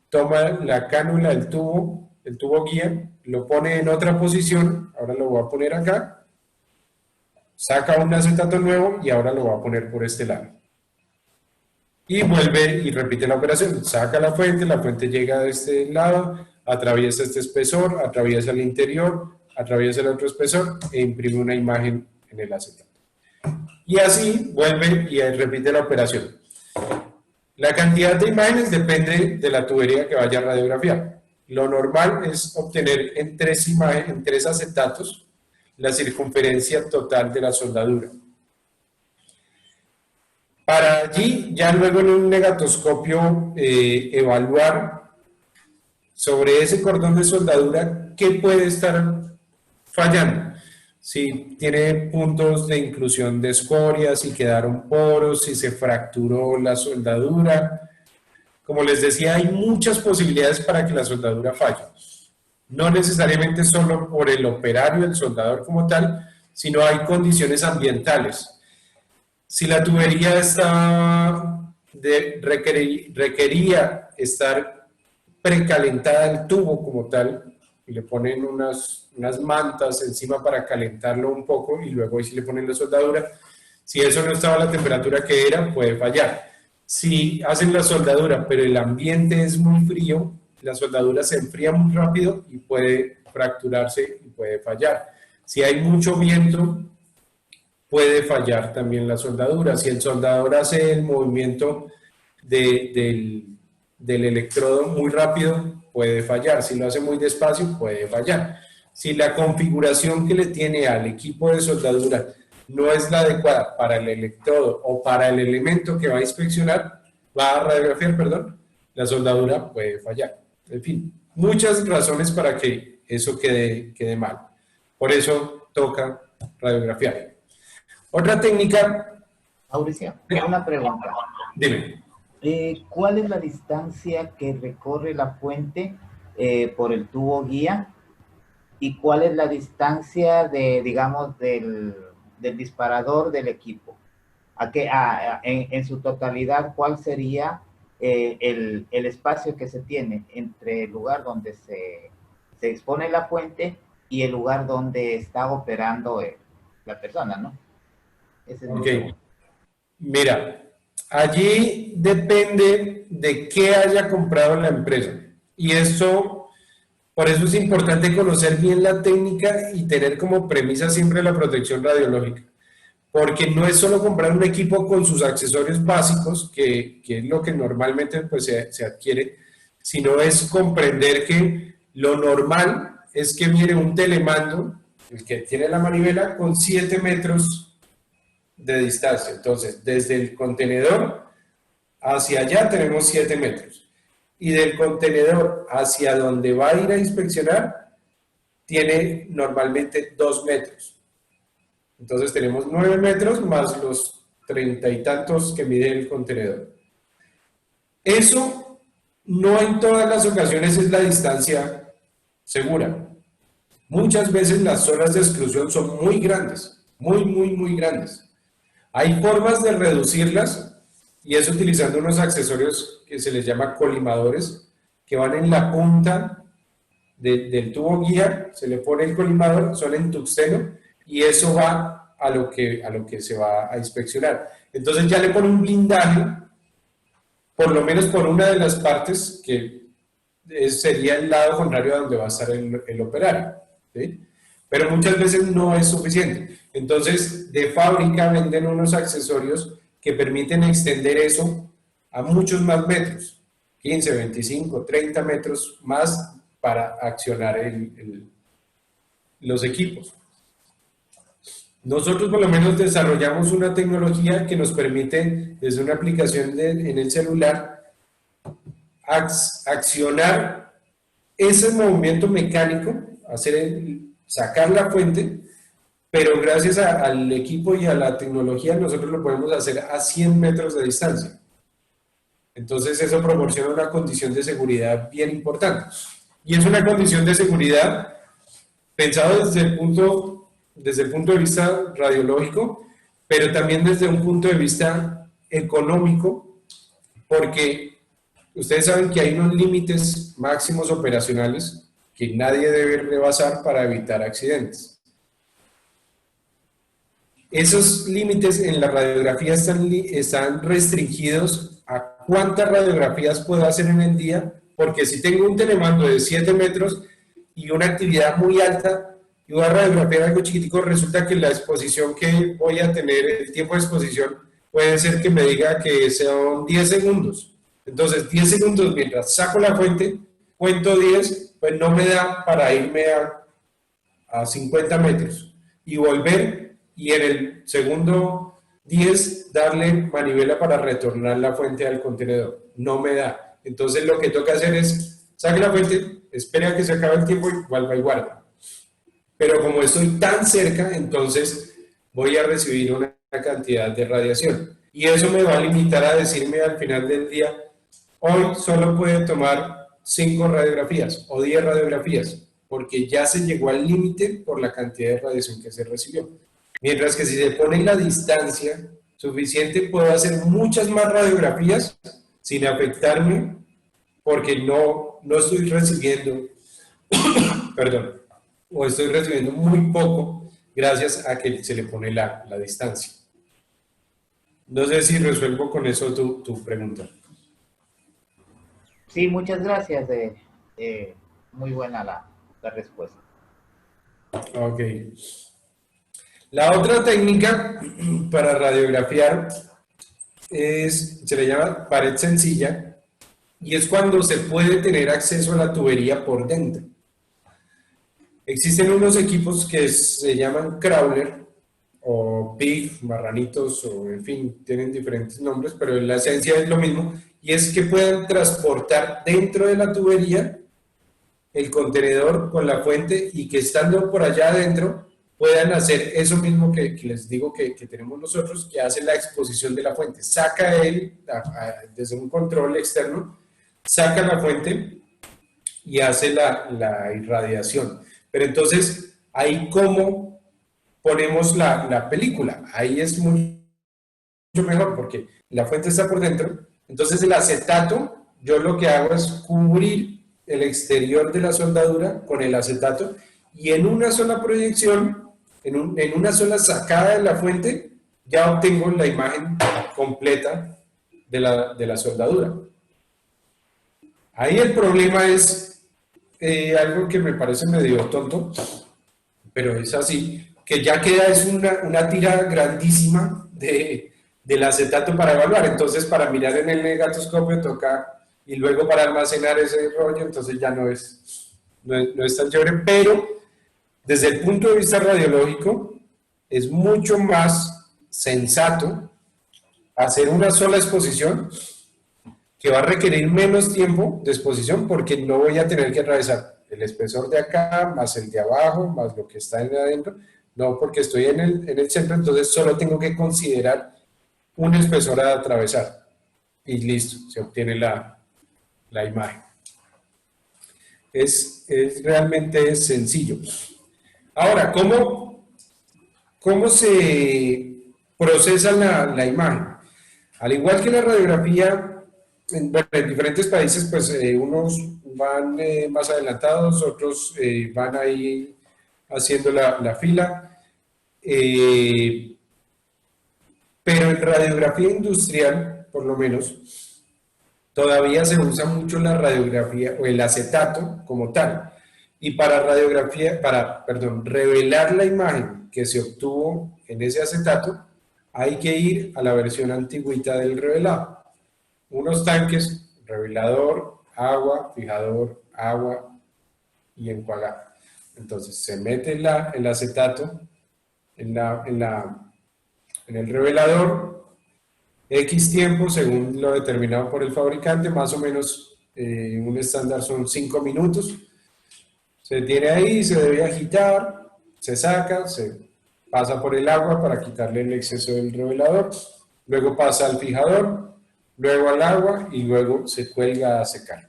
toma la cánula del tubo, el tubo guía, lo pone en otra posición, ahora lo voy a poner acá, saca un acetato nuevo y ahora lo va a poner por este lado. Y vuelve y repite la operación, saca la fuente llega de este lado, atraviesa este espesor, atraviesa el interior, atraviesa el otro espesor e imprime una imagen en el acetato. Y así vuelve y repite la operación. La cantidad de imágenes depende de la tubería que vaya a radiografiar. Lo normal es obtener en tres acetatos la circunferencia total de la soldadura. Para allí, ya luego en un negatoscopio, evaluar sobre ese cordón de soldadura qué puede estar fallando. Si tiene puntos de inclusión de escoria, si quedaron poros, si se fracturó la soldadura. Como les decía, hay muchas posibilidades para que la soldadura falle. No necesariamente solo por el operario, el soldador como tal, sino hay condiciones ambientales. Si la tubería requería estar precalentada el tubo como tal, y le ponen unas mantas encima para calentarlo un poco y luego ahí sí le ponen la soldadura. Si eso no estaba a la temperatura que era, puede fallar. Si hacen la soldadura, pero el ambiente es muy frío, la soldadura se enfría muy rápido y puede fracturarse y puede fallar. Si hay mucho viento, puede fallar también la soldadura. Si el soldador hace el movimiento del electrodo muy rápido, puede fallar. Si lo hace muy despacio, puede fallar. Si la configuración que le tiene al equipo de soldadura no es la adecuada para el electrodo o para el elemento que va a inspeccionar, va a radiografiar, perdón, la soldadura puede fallar. En fin, muchas razones para que eso quede mal. Por eso toca radiografiar. Otra técnica. Mauricio, una pregunta. Dime. ¿Cuál es la distancia que recorre la fuente por el tubo guía? ¿Y cuál es la distancia digamos, del disparador del equipo? En su totalidad, ¿cuál sería el espacio que se tiene entre el lugar donde se expone la fuente y el lugar donde está operando la persona, ¿no? Ese es Ok. Mira, allí depende de qué haya comprado la empresa. Y eso, por eso es importante conocer bien la técnica y tener como premisa siempre la protección radiológica. Porque no es solo comprar un equipo con sus accesorios básicos, que es lo que normalmente pues, se adquiere, sino es comprender que lo normal es que viene un telemando, el que tiene la manivela, con 7 metros de distancia. Entonces, desde el contenedor hacia allá tenemos 7 metros. Y del contenedor hacia donde va a ir a inspeccionar, tiene normalmente 2 metros. Entonces tenemos 9 metros más los 30 y tantos que mide el contenedor. Eso no en todas las ocasiones es la distancia segura. Muchas veces las zonas de exclusión son muy grandes, muy grandes. Hay formas de reducirlas y es utilizando unos accesorios que se les llama colimadores, que van en la punta del tubo guía, se le pone el colimador, son en tungsteno, y eso va a lo que se va a inspeccionar. Entonces ya le pone un blindaje, por lo menos por una de las partes, que sería el lado contrario a donde va a estar el operario, ¿sí? Pero muchas veces no es suficiente. Entonces, de fábrica venden unos accesorios que permiten extender eso a muchos más metros, 15, 25, 30 metros más para accionar los equipos. Nosotros por lo menos desarrollamos una tecnología que nos permite, desde una aplicación en el celular, accionar ese movimiento mecánico, sacar la fuente, pero gracias al equipo y a la tecnología nosotros lo podemos hacer a 100 metros de distancia. Entonces eso proporciona una condición de seguridad bien importante. Y es una condición de seguridad pensado desde el punto de vista radiológico, pero también desde un punto de vista económico, porque ustedes saben que hay unos límites máximos operacionales que nadie debe rebasar para evitar accidentes. Esos límites en la radiografía están restringidos a cuántas radiografías puedo hacer en el día, porque si tengo un telemando de 7 metros y una actividad muy alta y voy a radiografiar algo chiquitico, resulta que la exposición que voy a tener, el tiempo de exposición, puede ser que me diga que son 10 segundos. Entonces, 10 segundos mientras saco la fuente, cuento 10, pues no me da para irme a 50 metros y volver, y en el segundo 10 darle manivela para retornar la fuente al contenedor. No me da. Entonces lo que toca hacer es, saque la fuente, espere a que se acabe el tiempo y vuelva y guarda. Pero como estoy tan cerca, entonces voy a recibir una cantidad de radiación. Y eso me va a limitar a decirme al final del día, hoy solo puede tomar 5 radiografías o 10 radiografías, porque ya se llegó al límite por la cantidad de radiación que se recibió. Mientras que si se pone la distancia suficiente, puedo hacer muchas más radiografías sin afectarme, porque no estoy recibiendo, perdón, o estoy recibiendo muy poco gracias a que se le pone la distancia. No sé si resuelvo con eso tu pregunta. Sí, muchas gracias. Muy buena la respuesta. Ok. La otra técnica para radiografiar se le llama pared sencilla, y es cuando se puede tener acceso a la tubería por dentro. Existen unos equipos que se llaman crawler o pig, marranitos, o en fin, tienen diferentes nombres, pero en la esencia es lo mismo, y es que puedan transportar dentro de la tubería el contenedor con la fuente, y que estando por allá adentro puedan hacer eso mismo que les digo que tenemos nosotros, que hace la exposición de la fuente. Saca él, desde un control externo, saca la fuente y hace la irradiación. Pero entonces, ahí cómo ponemos la película, ahí es mucho mejor, porque la fuente está por dentro. Entonces el acetato, yo lo que hago es cubrir el exterior de la soldadura con el acetato, y en una sola proyección, en una sola sacada de la fuente, ya obtengo la imagen completa de la soldadura. Ahí el problema es algo que me parece medio tonto, pero es así, que ya queda es una tira grandísima del acetato para evaluar. Entonces, para mirar en el negatoscopio toca, y luego para almacenar ese rollo, entonces ya no es tan chévere, pero desde el punto de vista radiológico es mucho más sensato hacer una sola exposición, que va a requerir menos tiempo de exposición, porque no voy a tener que atravesar el espesor de acá, más el de abajo, más lo que está en adentro. No, porque estoy en el centro, entonces solo tengo que considerar un espesor a atravesar. Y listo, se obtiene la imagen. Es realmente sencillo. Ahora, ¿cómo se procesa la imagen? Al igual que la radiografía, en diferentes países, pues unos van más adelantados, otros van ahí haciendo la fila. Pero en radiografía industrial, por lo menos, todavía se usa mucho la radiografía o el acetato como tal. Y para revelar la imagen que se obtuvo en ese acetato, hay que ir a la versión antigüita del revelado. Unos tanques, revelador, agua, fijador, agua y enjuagar. Entonces se mete el acetato en el revelador, X tiempo según lo determinado por el fabricante, más o menos un estándar son 5 minutos. Se tiene ahí, se debe agitar, se saca, se pasa por el agua para quitarle el exceso del revelador, luego pasa al fijador, luego al agua y luego se cuelga a secar.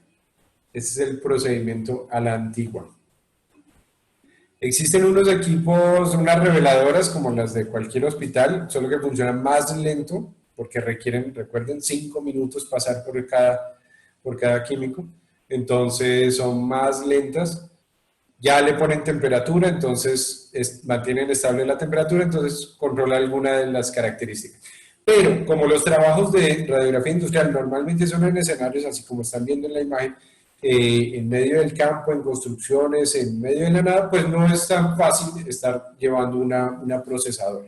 Ese es el procedimiento a la antigua. Existen unos equipos, unas reveladoras como las de cualquier hospital, solo que funcionan más lento porque requieren, recuerden, 5 minutos pasar por cada químico. Entonces son más lentas. Ya le ponen temperatura, entonces mantienen estable la temperatura, entonces controla alguna de las características. Pero como los trabajos de radiografía industrial normalmente son en escenarios, así como están viendo en la imagen, en medio del campo, en construcciones, en medio de la nada, pues no es tan fácil estar llevando una procesadora.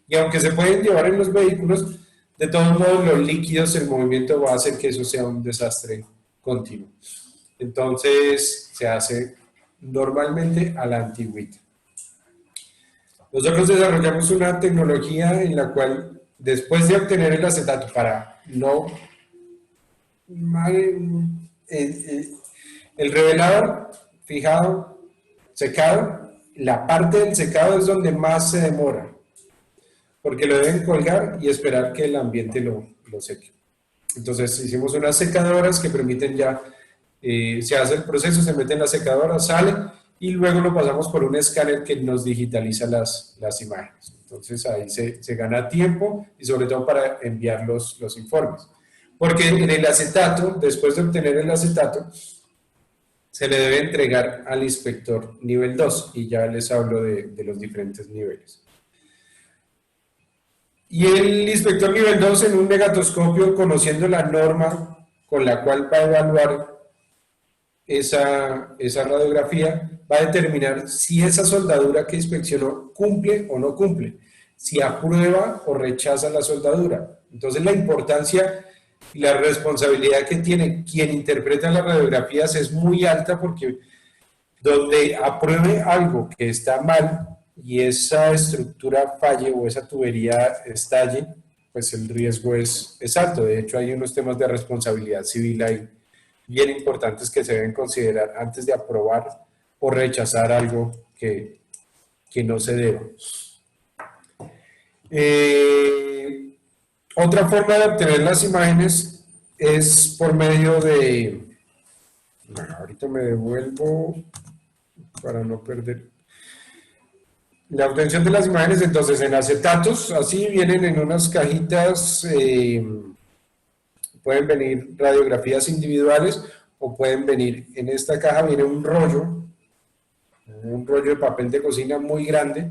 Y aunque se pueden llevar en los vehículos, de todos modos los líquidos, el movimiento va a hacer que eso sea un desastre continuo. Entonces se hace normalmente a la antigüita. Nosotros desarrollamos una tecnología en la cual, después de obtener el acetato para no... el revelador fijado, secado, la parte del secado es donde más se demora, porque lo deben colgar y esperar que el ambiente lo seque. Entonces hicimos unas secadoras que permiten ya, se hace el proceso, se mete en la secadora, sale y luego lo pasamos por un escáner que nos digitaliza las imágenes. Entonces ahí se gana tiempo y sobre todo para enviar los informes. Porque en el acetato, después de obtener el acetato, se le debe entregar al inspector nivel 2 y ya les hablo de los diferentes niveles. Y el inspector nivel 2 en un negatoscopio, conociendo la norma con la cual va a evaluar esa radiografía, va a determinar si esa soldadura que inspeccionó cumple o no cumple, si aprueba o rechaza la soldadura. Entonces la importancia y la responsabilidad que tiene quien interpreta las radiografías es muy alta, porque donde apruebe algo que está mal y esa estructura falle o esa tubería estalle, pues el riesgo es alto. De hecho, hay unos temas de responsabilidad civil ahí bien importantes que se deben considerar antes de aprobar o rechazar algo que no se deba. Otra forma de obtener las imágenes es por medio de... Bueno, ahorita me devuelvo para no perder. La obtención de las imágenes, entonces, en acetatos, así vienen en unas cajitas, pueden venir radiografías individuales o pueden venir, en esta caja viene un rollo de papel de cocina muy grande,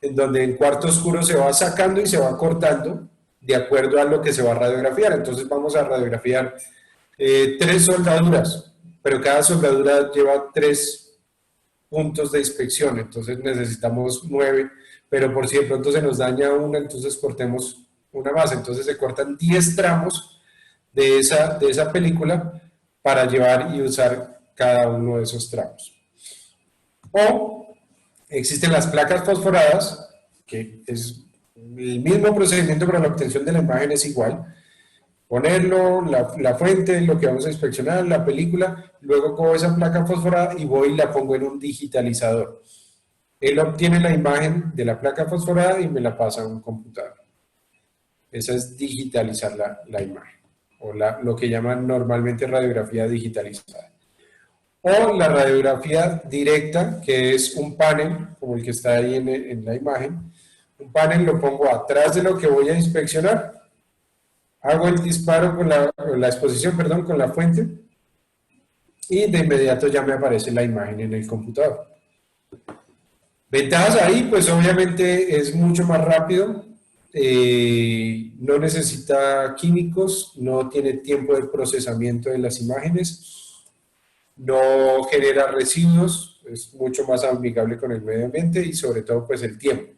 en donde en cuarto oscuro se va sacando y se va cortando de acuerdo a lo que se va a radiografiar. Entonces vamos a radiografiar 3 soldaduras, pero cada soldadura lleva 3 puntos de inspección, entonces necesitamos 9, pero por si de pronto se nos daña una, entonces cortemos una más. Entonces se cortan 10 tramos de esa película para llevar y usar cada uno de esos tramos. O existen las placas fosforadas, que es el mismo procedimiento, pero la obtención de la imagen es igual. Ponerlo, la fuente, lo que vamos a inspeccionar, la película, luego cojo esa placa fosforada y voy y la pongo en un digitalizador. Él obtiene la imagen de la placa fosforada y me la pasa a un computador. Esa es digitalizar la imagen, o lo que llaman normalmente radiografía digitalizada. O la radiografía directa, que es un panel, como el que está ahí en la imagen. Un panel lo pongo atrás de lo que voy a inspeccionar. Hago el disparo con la exposición, perdón, con la fuente, y de inmediato ya me aparece la imagen en el computador. Ventajas ahí, pues obviamente es mucho más rápido, no necesita químicos, no tiene tiempo de procesamiento de las imágenes, no genera residuos, es mucho más amigable con el medio ambiente y sobre todo pues el tiempo.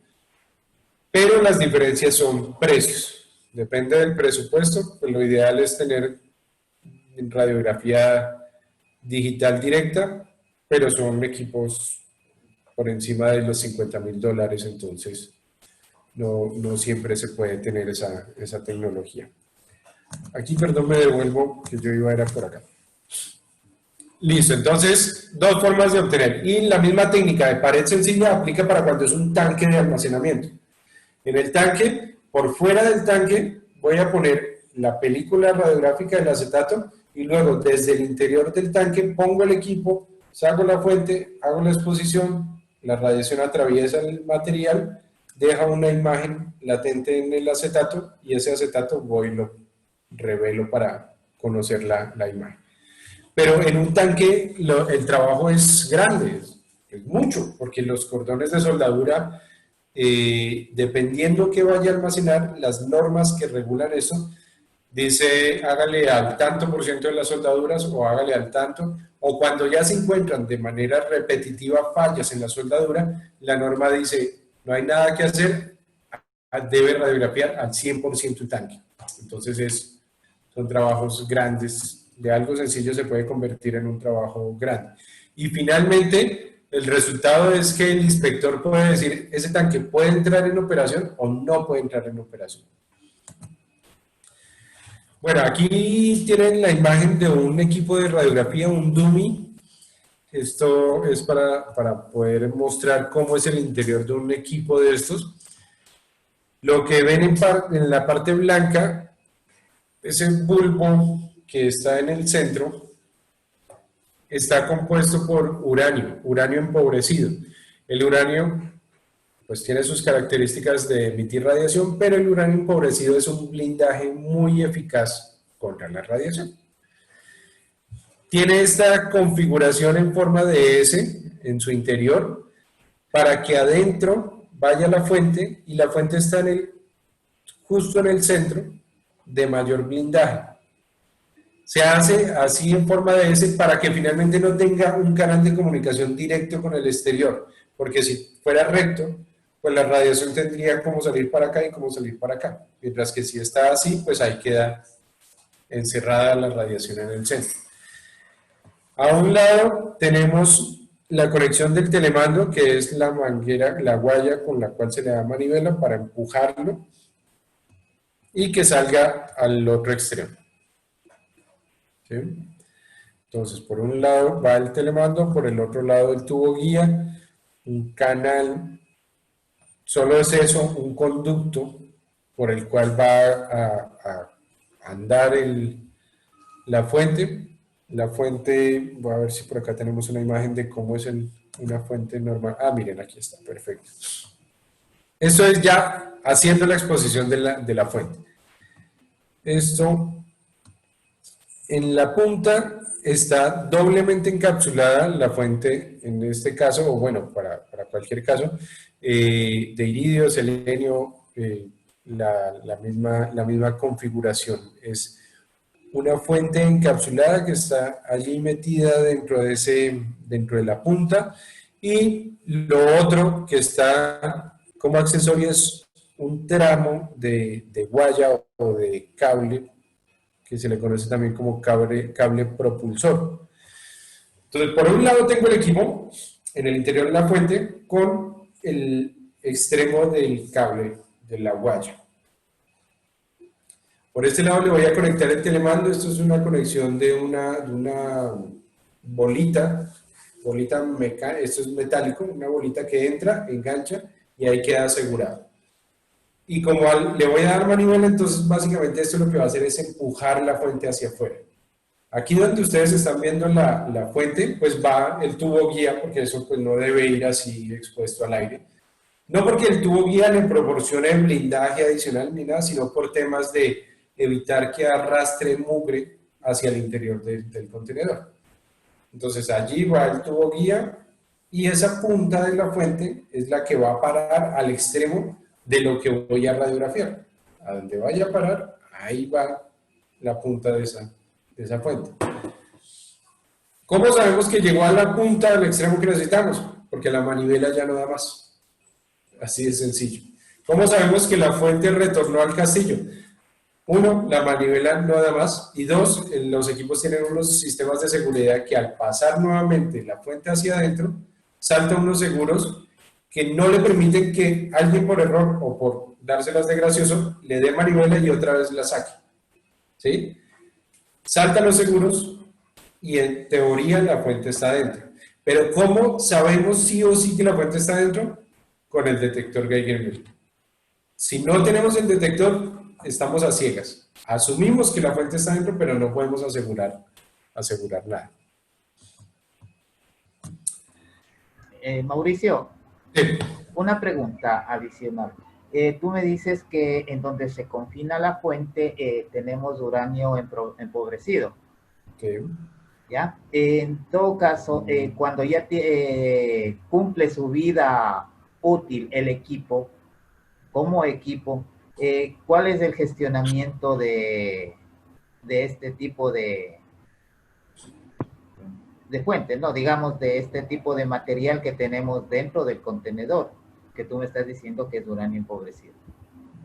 Pero las diferencias son precios. Depende del presupuesto, pues lo ideal es tener radiografía digital directa, pero son equipos por encima de los $50,000, entonces no siempre se puede tener esa tecnología. Aquí, perdón, me devuelvo, que yo iba a ir por acá. Listo, entonces, 2 formas de obtener. Y la misma técnica de pared sencilla aplica para cuando es un tanque de almacenamiento. En el tanque, por fuera del tanque, voy a poner la película radiográfica del acetato y luego desde el interior del tanque pongo el equipo, saco la fuente, hago la exposición, la radiación atraviesa el material, deja una imagen latente en el acetato y ese acetato voy y lo revelo para conocer la imagen. Pero en un tanque el trabajo es grande, es mucho, porque los cordones de soldadura, dependiendo que vaya a almacenar, las normas que regulan eso, dice hágale al tanto por ciento de las soldaduras o hágale al tanto, o cuando ya se encuentran de manera repetitiva fallas en la soldadura, la norma dice no hay nada que hacer, debe radiografiar al 100% el tanque. Entonces son trabajos grandes, de algo sencillo se puede convertir en un trabajo grande. Y finalmente, el resultado es que el inspector puede decir, ese tanque puede entrar en operación o no puede entrar en operación. Bueno, aquí tienen la imagen de un equipo de radiografía, un dummy. Esto es para poder mostrar cómo es el interior de un equipo de estos. Lo que ven en la parte blanca es el bulbo que está en el centro, está compuesto por uranio empobrecido. El uranio pues tiene sus características de emitir radiación, pero el uranio empobrecido es un blindaje muy eficaz contra la radiación. Tiene esta configuración en forma de S en su interior para que adentro vaya la fuente y la fuente está justo en el centro de mayor blindaje. Se hace así en forma de S para que finalmente no tenga un canal de comunicación directo con el exterior, porque si fuera recto, pues la radiación tendría cómo salir para acá y cómo salir para acá, mientras que si está así, pues ahí queda encerrada la radiación en el centro. A un lado tenemos la conexión del telemando, que es la manguera, la guaya con la cual se le da manivela para empujarlo y que salga al otro extremo. ¿Sí? Entonces, por un lado va el telemando, por el otro lado el tubo guía, un canal, solo es eso, un conducto por el cual va a andar la fuente. La fuente, voy a ver si por acá tenemos una imagen de cómo es una fuente normal. Ah, miren, aquí está, perfecto. Esto es ya haciendo la exposición de la fuente. Esto, en la punta está doblemente encapsulada la fuente, en este caso, o bueno, para cualquier caso, de iridio, selenio, la misma configuración. Es una fuente encapsulada que está allí metida dentro de la punta, y lo otro que está como accesorio es un tramo de guaya o de cable, que se le conoce también como cable propulsor. Entonces, por un lado tengo el equipo en el interior de la fuente con el extremo del cable de la guaya. Por este lado le voy a conectar el telemando. Esto es una conexión de una bolita mecánica. Esto es metálico, una bolita que entra, engancha y ahí queda asegurado. Y como le voy a dar manivela, entonces básicamente esto lo que va a hacer es empujar la fuente hacia afuera. Aquí donde ustedes están viendo la fuente, pues va el tubo guía, porque eso pues no debe ir así expuesto al aire. No porque el tubo guía le proporcione blindaje adicional ni nada, sino por temas de evitar que arrastre mugre hacia el interior del contenedor. Entonces allí va el tubo guía y esa punta de la fuente es la que va a parar al extremo de lo que voy a radiografiar. A donde vaya a parar, ahí va la punta de esa fuente. ¿Cómo sabemos que llegó a la punta del extremo que necesitamos? Porque la manivela ya no da más. Así de sencillo. ¿Cómo sabemos que la fuente retornó al castillo? Uno, la manivela no da más, y dos, los equipos tienen unos sistemas de seguridad que al pasar nuevamente la fuente hacia adentro, saltan unos seguros que no le permiten que alguien por error o por dárselas de gracioso le dé manivela y otra vez la saque. ¿Sí? Saltan los seguros y en teoría la fuente está adentro. Pero ¿cómo sabemos sí o sí que la fuente está adentro? Con el detector Geiger-Müller. Si no tenemos el detector, estamos a ciegas. Asumimos que la fuente está dentro, pero no podemos asegurar nada. Mauricio, Sí. una pregunta adicional. Tú me dices que en donde se confina la fuente tenemos uranio empobrecido. Okay. ¿Ya? En todo caso, cuando ya cumple su vida útil el equipo, como equipo, ¿cuál es el gestionamiento de este tipo de fuentes, ¿no? Digamos, de este tipo de material que tenemos dentro del contenedor, que tú me estás diciendo que es uranio empobrecido?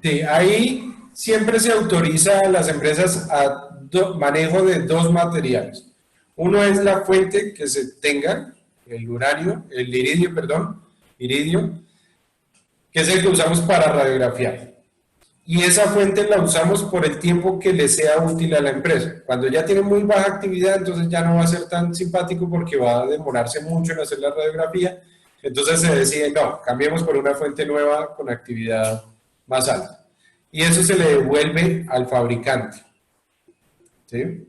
Sí, ahí siempre se autoriza a las empresas a manejo de dos materiales. Uno es la fuente que se tenga, el iridio, que es el que usamos para radiografiar. Y esa fuente la usamos por el tiempo que le sea útil a la empresa. Cuando ya tiene muy baja actividad, entonces ya no va a ser tan simpático porque va a demorarse mucho en hacer la radiografía. Entonces se decide, no, cambiemos por una fuente nueva con actividad más alta. Y eso se le devuelve al fabricante. ¿Sí?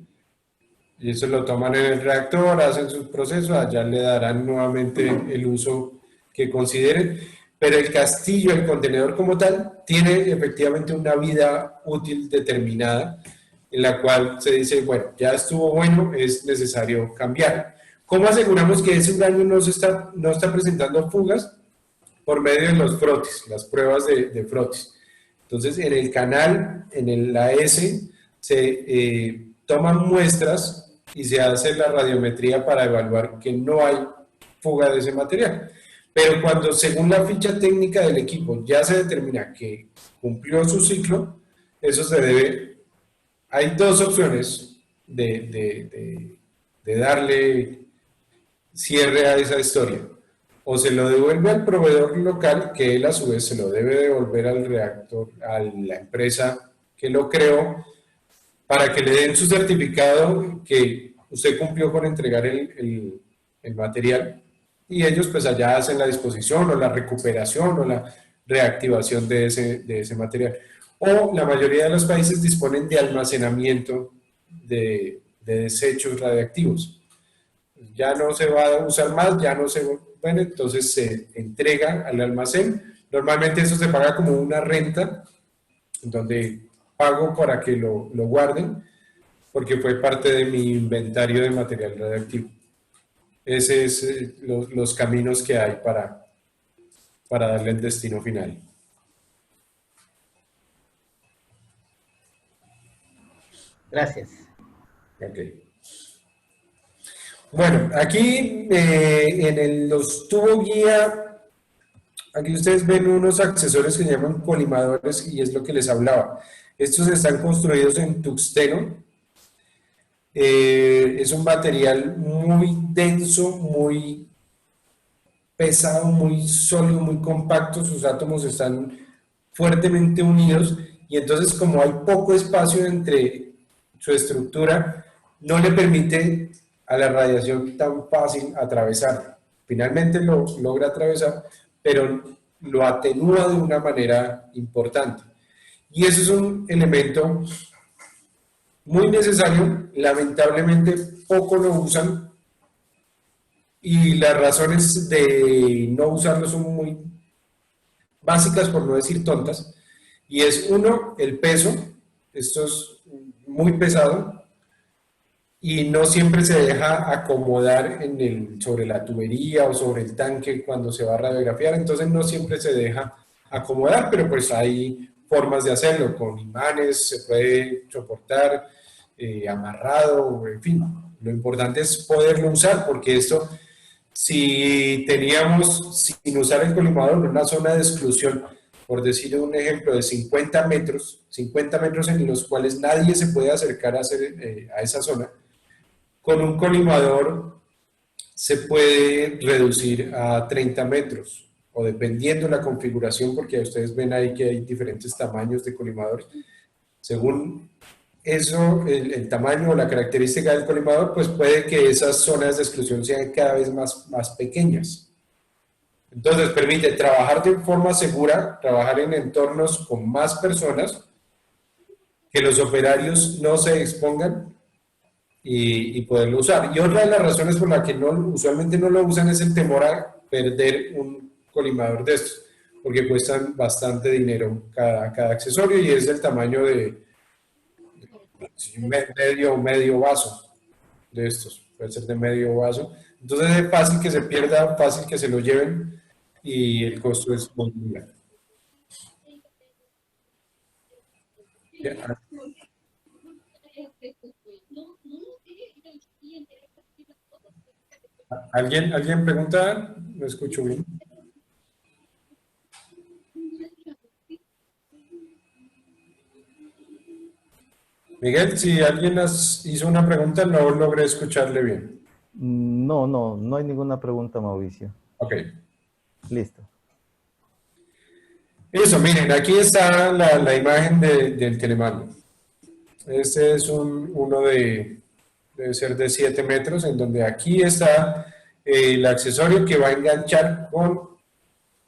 Y eso lo toman en el reactor, hacen sus procesos, allá le darán nuevamente el uso que consideren. Pero el castillo, el contenedor como tal, tiene efectivamente una vida útil determinada en la cual se dice, bueno, ya estuvo bueno, es necesario cambiar. ¿Cómo aseguramos que ese uranio no está presentando fugas? Por medio de los frotis, las pruebas de frotis. Entonces, en el canal, en la S, se toman muestras y se hace la radiometría para evaluar que no hay fuga de ese material. Pero cuando, según la ficha técnica del equipo, ya se determina que cumplió su ciclo, eso se debe... Hay dos opciones de darle cierre a esa historia. O se lo devuelve al proveedor local, que él a su vez se lo debe devolver al reactor, a la empresa que lo creó, para que le den su certificado que usted cumplió con entregar el material, y ellos pues allá hacen la disposición o la recuperación o la reactivación de ese material. O la mayoría de los países disponen de almacenamiento de desechos radiactivos. Ya no se va a usar más, ya no se... Bueno, entonces se entrega al almacén. Normalmente eso se paga como una renta, donde pago para que lo guarden, porque fue parte de mi inventario de material radiactivo. Ese es los caminos que hay para darle el destino final. Gracias. Ok. Bueno, aquí los tubo guía, aquí ustedes ven unos accesorios que se llaman colimadores y es lo que les hablaba. Estos están construidos en tuxteno. Es un material muy denso, muy pesado, muy sólido, muy compacto. Sus átomos están fuertemente unidos y entonces como hay poco espacio entre su estructura, no le permite a la radiación tan fácil atravesar. Finalmente lo logra atravesar, pero lo atenúa de una manera importante. Y eso es un elemento muy necesario, lamentablemente poco lo usan y las razones de no usarlo son muy básicas, por no decir tontas, y es uno, el peso, esto es muy pesado y no siempre se deja acomodar sobre la tubería o sobre el tanque cuando se va a radiografiar, entonces no siempre se deja acomodar, pero pues hay formas de hacerlo, con imanes se puede soportar, amarrado, en fin, lo importante es poderlo usar porque esto, si teníamos sin usar el colimador en una zona de exclusión, por decir un ejemplo de 50 metros en los cuales nadie se puede acercar a esa zona, con un colimador se puede reducir a 30 metros, o dependiendo de la configuración, porque ustedes ven ahí que hay diferentes tamaños de colimadores. Según eso, el tamaño o la característica del colimador, pues puede que esas zonas de exclusión sean cada vez más pequeñas. Entonces, permite trabajar de forma segura, trabajar en entornos con más personas, que los operarios no se expongan y poderlo usar. Y otra de las razones por la que usualmente no lo usan es el temor a perder un colimador de estos, porque cuestan bastante dinero cada accesorio y es del tamaño de medio vaso de estos, puede ser de medio vaso. Entonces es fácil que se pierda, fácil que se lo lleven y el costo es muy grande. ¿Alguien pregunta? No escucho bien. Miguel, si alguien hizo una pregunta, no logré escucharle bien. No hay ninguna pregunta, Mauricio. Ok. Listo. Eso, miren, aquí está la imagen del telemando. Este es uno debe ser de 7 metros, en donde aquí está el accesorio que va a enganchar con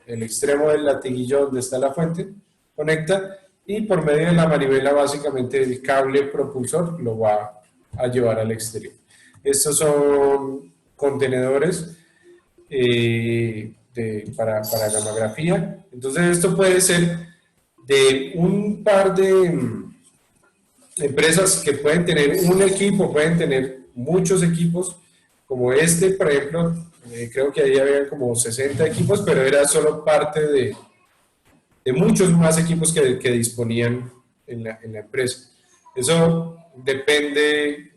el extremo del latiguillo donde está la fuente, conecta y por medio de la manivela básicamente el cable propulsor lo va a llevar al exterior. Estos son contenedores para gamografía. Entonces esto puede ser de un par de empresas que pueden tener un equipo, pueden tener muchos equipos, como este, por ejemplo, creo que ahí había como 60 equipos, pero era solo parte de muchos más equipos que disponían en la empresa. Eso depende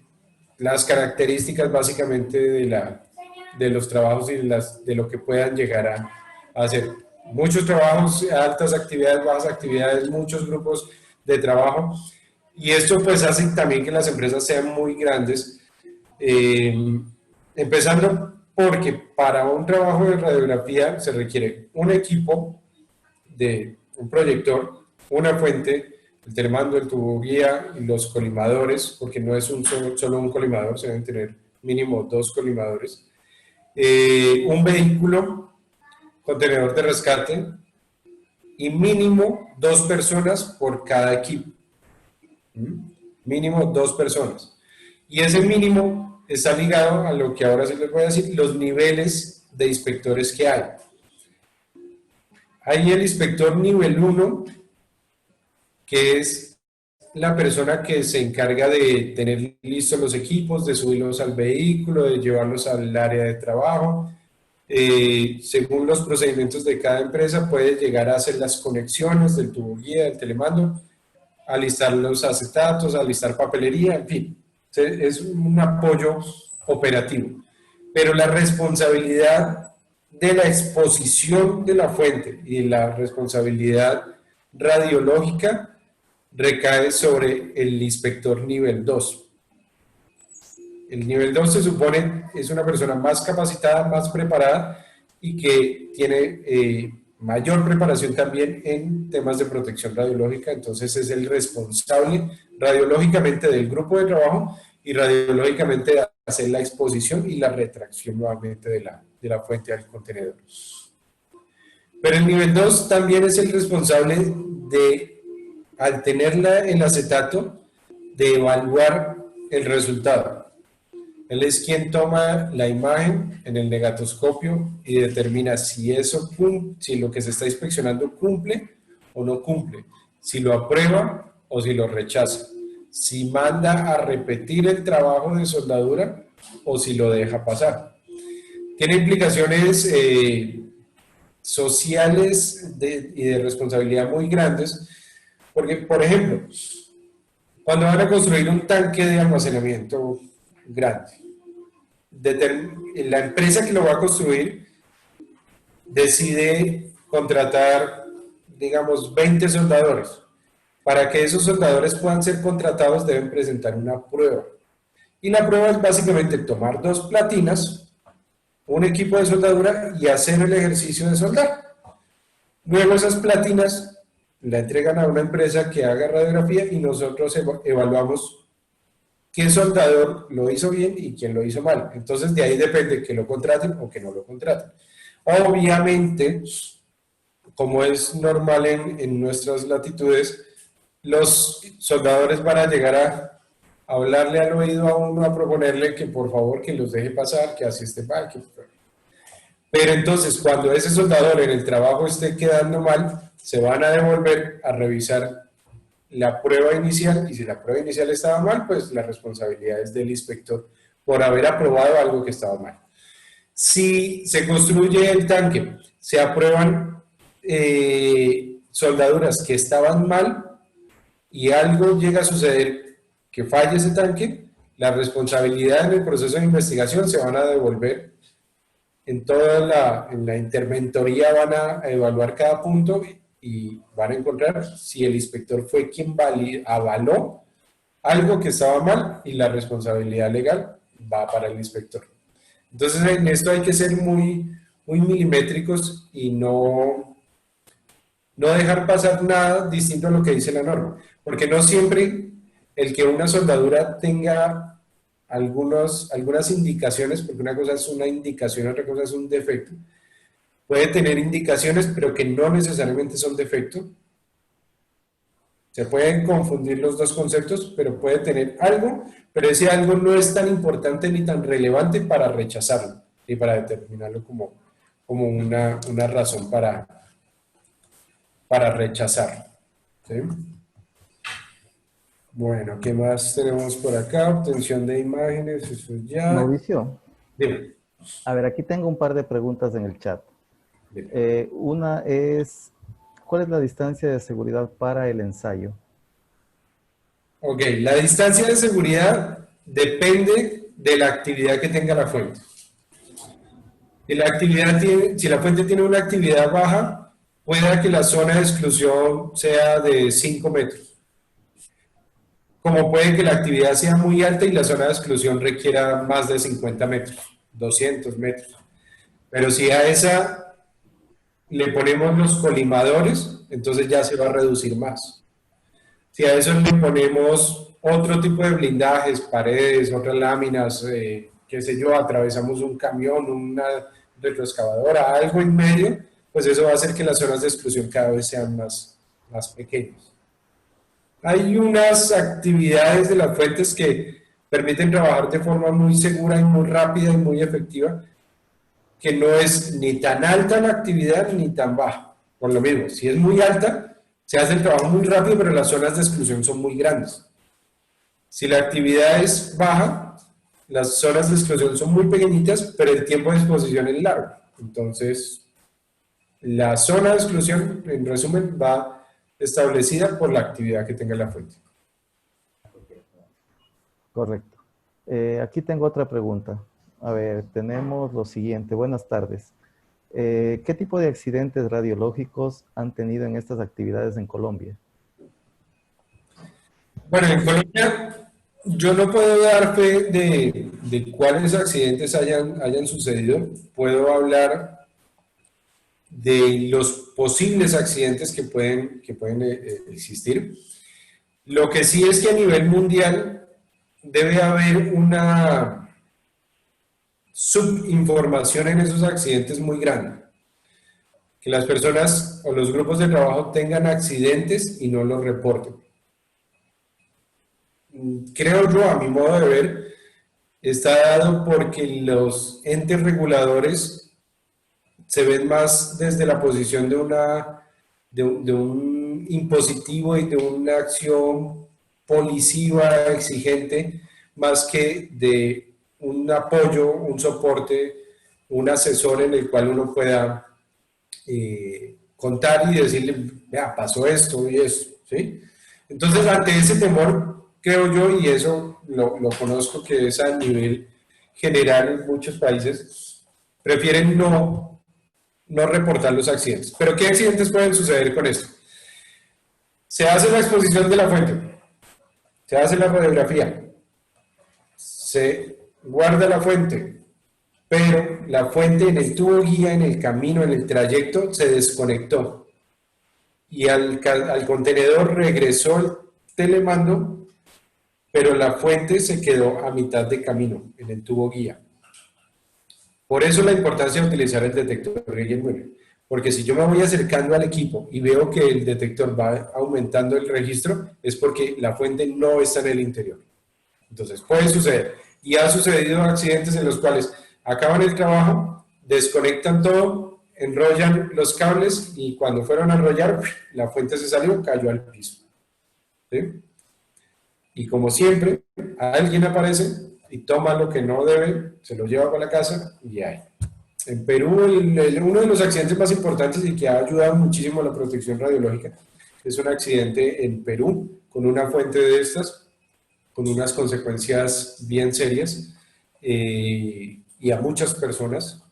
las características básicamente de los trabajos y de lo que puedan llegar a hacer. Muchos trabajos, altas actividades, bajas actividades, muchos grupos de trabajo. Y esto pues hace también que las empresas sean muy grandes, empezando porque para un trabajo de radiografía se requiere un equipo de un proyector, una fuente, el telemando, el tubo guía, los colimadores, porque no es solo un colimador, se deben tener mínimo 2 colimadores, un vehículo, contenedor de rescate y mínimo 2 personas por cada equipo. Mínimo 2 personas. Y ese mínimo está ligado a lo que ahora sí les voy a decir, los niveles de inspectores que hay. Hay el inspector nivel 1, que es la persona que se encarga de tener listos los equipos, de subirlos al vehículo, de llevarlos al área de trabajo. Según los procedimientos de cada empresa, puede llegar a hacer las conexiones del tubo guía, del telemando, alistar los acetatos, alistar papelería, en fin, es un apoyo operativo. Pero la responsabilidad de la exposición de la fuente y la responsabilidad radiológica recae sobre el inspector nivel 2. El nivel 2 se supone es una persona más capacitada, más preparada y que tiene mayor preparación también en temas de protección radiológica, entonces es el responsable radiológicamente del grupo de trabajo y radiológicamente de hacer la exposición y la retracción nuevamente de la fuente al contenedor. Pero el nivel 2 también es el responsable de, al tener el acetato, de evaluar el resultado. Él es quien toma la imagen en el negatoscopio y determina si si lo que se está inspeccionando cumple o no cumple, si lo aprueba o si lo rechaza, si manda a repetir el trabajo de soldadura o si lo deja pasar. Tiene implicaciones sociales y de responsabilidad muy grandes, porque, por ejemplo, cuando van a construir un tanque de almacenamiento grande, la empresa que lo va a construir decide contratar, digamos, 20 soldadores. Para que esos soldadores puedan ser contratados deben presentar una prueba. Y la prueba es básicamente tomar 2 platinas, un equipo de soldadura y hacer el ejercicio de soldar. Luego esas platinas la entregan a una empresa que haga radiografía y nosotros evaluamos qué soldador lo hizo bien y quién lo hizo mal. Entonces de ahí depende que lo contraten o que no lo contraten. Obviamente, como es normal en nuestras latitudes, los soldadores van a llegar a hablarle al oído a uno, a proponerle que por favor que los deje pasar, que así esté mal. Pero entonces cuando ese soldador en el trabajo esté quedando mal, se van a devolver a revisar la prueba inicial, y si la prueba inicial estaba mal, pues la responsabilidad es del inspector por haber aprobado algo que estaba mal. Si se construye el tanque, se aprueban soldaduras que estaban mal y algo llega a suceder que falle ese tanque, la responsabilidad en el proceso de investigación se van a devolver en toda la interventoría, van a evaluar cada punto y van a encontrar si el inspector fue quien avaló algo que estaba mal y la responsabilidad legal va para el inspector. Entonces en esto hay que ser muy milimétricos y no dejar pasar nada distinto a lo que dice la norma, porque no siempre el que una soldadura tenga algunas indicaciones, porque una cosa es una indicación, otra cosa es un defecto, puede tener indicaciones, pero que no necesariamente son defecto. Se pueden confundir los dos conceptos, pero puede tener algo, pero ese algo no es tan importante ni tan relevante para rechazarlo y para determinarlo como una razón para rechazar. ¿Sí? Bueno, ¿qué más tenemos por acá? Obtención de imágenes, eso ya. Mauricio. Dime. A ver, aquí tengo un par de preguntas en el chat. Una es, ¿cuál es la distancia de seguridad para el ensayo? Ok, la distancia de seguridad depende de la actividad que tenga la fuente. Si la fuente tiene una actividad baja, puede que la zona de exclusión sea de 5 metros. Como puede que la actividad sea muy alta y la zona de exclusión requiera más de 50 metros, 200 metros. Pero si a esa le ponemos los colimadores, entonces ya se va a reducir más. Si a eso le ponemos otro tipo de blindajes, paredes, otras láminas, qué sé yo, atravesamos un camión, una retroexcavadora, algo en medio, pues eso va a hacer que las zonas de exclusión cada vez sean más pequeñas. Hay unas actividades de las fuentes que permiten trabajar de forma muy segura y muy rápida y muy efectiva, que no es ni tan alta la actividad ni tan baja. Por lo mismo, si es muy alta, se hace el trabajo muy rápido, pero las zonas de exclusión son muy grandes. Si la actividad es baja, las zonas de exclusión son muy pequeñitas, pero el tiempo de exposición es largo. Entonces, la zona de exclusión, en resumen, va establecida por la actividad que tenga la fuente. Correcto. Aquí tengo otra pregunta. A ver, tenemos lo siguiente. Buenas tardes. ¿Qué tipo de accidentes radiológicos han tenido en estas actividades en Colombia? Bueno, en Colombia yo no puedo dar fe de cuáles accidentes hayan sucedido. Puedo hablar de los posibles accidentes que pueden existir. Lo que sí es que a nivel mundial debe haber una subinformación en esos accidentes muy grande. Que las personas o los grupos de trabajo tengan accidentes y no los reporten. Creo yo, a mi modo de ver, está dado porque los entes reguladores se ven más desde la posición de un impositivo y de una acción policiva exigente, más que de un apoyo, un soporte, un asesor en el cual uno pueda contar y decirle, vea, pasó esto y eso, ¿sí? Entonces, ante ese temor, creo yo, y eso lo conozco que es a nivel general en muchos países, prefieren no reportar los accidentes. ¿Pero qué accidentes pueden suceder con esto? Se hace la exposición de la fuente, se hace la radiografía, se guarda la fuente, pero la fuente en el tubo guía, en el camino, en el trayecto, se desconectó. Y al contenedor regresó el telemando, pero la fuente se quedó a mitad de camino, en el tubo guía. Por eso la importancia de utilizar el detector Rieger-Müller. Porque si yo me voy acercando al equipo y veo que el detector va aumentando el registro, es porque la fuente no está en el interior. Entonces puede suceder. Y ha sucedido accidentes en los cuales acaban el trabajo, desconectan todo, enrollan los cables y cuando fueron a enrollar, la fuente se salió, cayó al piso. ¿Sí? Y como siempre, alguien aparece y toma lo que no debe, se lo lleva para la casa y hay. En Perú, uno de los accidentes más importantes y que ha ayudado muchísimo a la protección radiológica es un accidente en Perú con una fuente de estas, con unas consecuencias bien serias y a muchas personas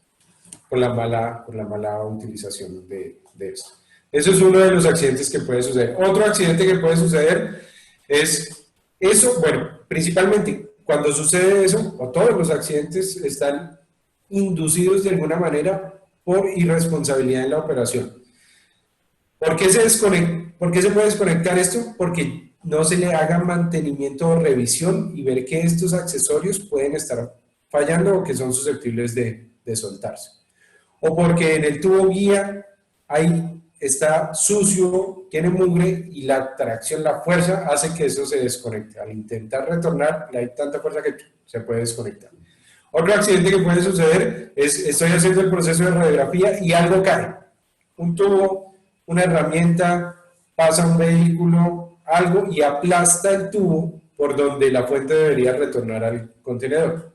por la mala utilización de esto. Eso es uno de los accidentes que puede suceder. Otro accidente que puede suceder es eso, bueno, principalmente cuando sucede eso, o todos los accidentes están inducidos de alguna manera por irresponsabilidad en la operación. ¿Por qué se puede desconectar esto? Porque no se le haga mantenimiento o revisión y ver que estos accesorios pueden estar fallando o que son susceptibles de soltarse. O porque en el tubo guía está sucio, tiene mugre y la tracción, la fuerza hace que eso se desconecte. Al intentar retornar, hay tanta fuerza que se puede desconectar. Otro accidente que puede suceder es, estoy haciendo el proceso de radiografía y algo cae. Un tubo, una herramienta, pasa un vehículo, algo y aplasta el tubo por donde la fuente debería retornar al contenedor.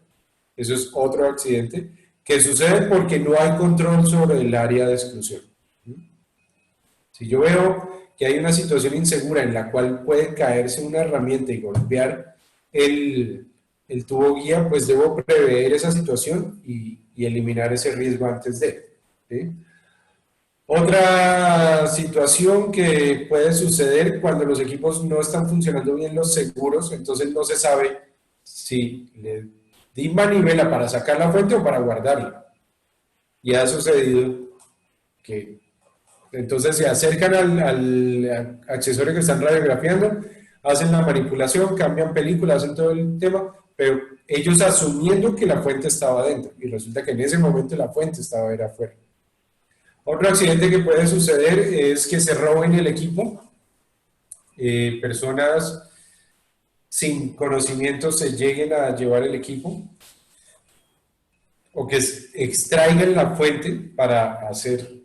Eso es otro accidente que sucede porque no hay control sobre el área de exclusión. Si yo veo que hay una situación insegura en la cual puede caerse una herramienta y golpear el tubo guía, pues debo prever esa situación y eliminar ese riesgo antes de. ¿Sí? Otra situación que puede suceder cuando los equipos no están funcionando bien los seguros, entonces no se sabe si le di manivela para sacar la fuente o para guardarla. Y ha sucedido que entonces se acercan al accesorio que están radiografiando, hacen la manipulación, cambian película, hacen todo el tema, pero ellos asumiendo que la fuente estaba dentro y resulta que en ese momento la fuente estaba afuera. Otro accidente que puede suceder es que se roben el equipo, personas sin conocimiento se lleguen a llevar el equipo o que extraigan la fuente para hacer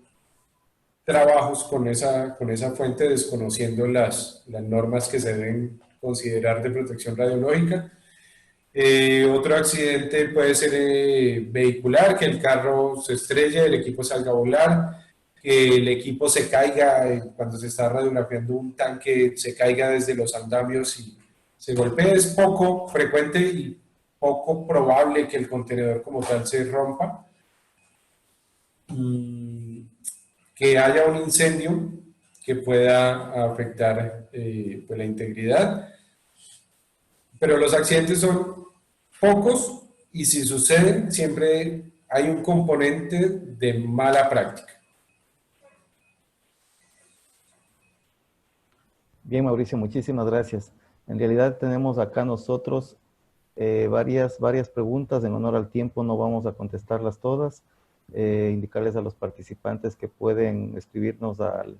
trabajos con esa fuente desconociendo las normas que se deben considerar de protección radiológica. Otro accidente puede ser vehicular, que el carro se estrelle, el equipo salga a volar. que el equipo se caiga cuando se está radiografiando un tanque, se caiga desde los andamios y se golpee. Es poco frecuente y poco probable que el contenedor como tal se rompa. Que haya un incendio que pueda afectar pues la integridad. Pero los accidentes son pocos y si suceden siempre hay un componente de mala práctica. Bien, Mauricio, muchísimas gracias. En realidad tenemos acá nosotros varias preguntas. En honor al tiempo no vamos a contestarlas todas. Indicarles a los participantes que pueden escribirnos al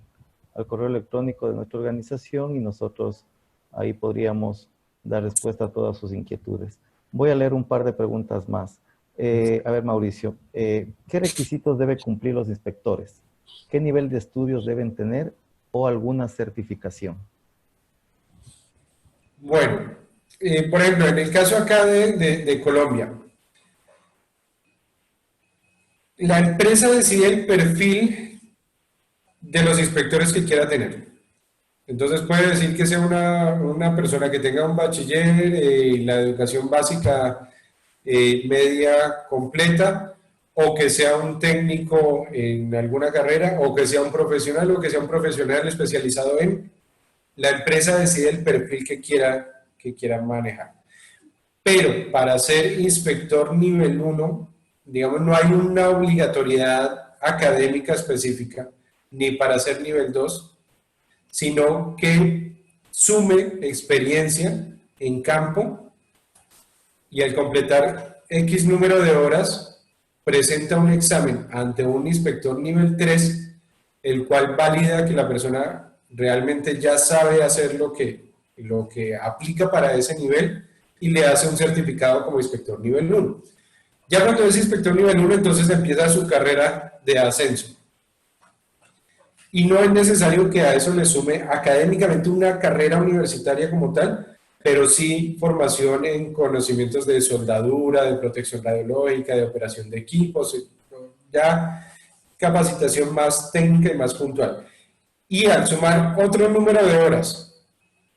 correo electrónico de nuestra organización y nosotros ahí podríamos dar respuesta a todas sus inquietudes. Voy a leer un par de preguntas más. A ver, Mauricio, ¿qué requisitos deben cumplir los inspectores? ¿Qué nivel de estudios deben tener o alguna certificación? Bueno, por ejemplo, en el caso acá de Colombia, la empresa decide el perfil de los inspectores que quiera tener. Entonces puede decir que sea una persona que tenga un bachiller, la educación básica media completa, o que sea un técnico en alguna carrera, o que sea un profesional, o que sea un profesional especializado en. La empresa decide el perfil que quiera manejar. Pero para ser inspector nivel 1, digamos, no hay una obligatoriedad académica específica, ni para ser nivel 2, sino que sume experiencia en campo y al completar X número de horas, presenta un examen ante un inspector nivel 3, el cual valida que la persona realmente ya sabe hacer lo que aplica para ese nivel y le hace un certificado como inspector nivel 1. Ya cuando es inspector nivel 1, entonces empieza su carrera de ascenso. Y no es necesario que a eso le sume académicamente una carrera universitaria como tal, pero sí formación en conocimientos de soldadura, de protección radiológica, de operación de equipos, ya capacitación más técnica y más puntual. Y al sumar otro número de horas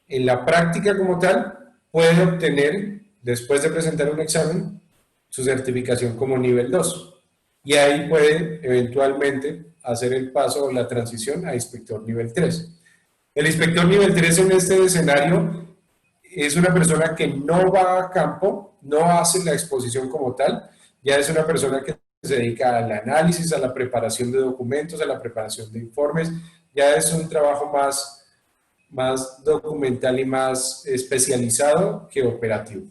en la práctica como tal, puede obtener, después de presentar un examen, su certificación como nivel 2. Y ahí puede eventualmente hacer el paso o la transición a inspector nivel 3. El inspector nivel 3 en este escenario es una persona que no va a campo, no hace la exposición como tal, ya es una persona que se dedica al análisis, a la preparación de documentos, a la preparación de informes, ya es un trabajo más documental y más especializado que operativo.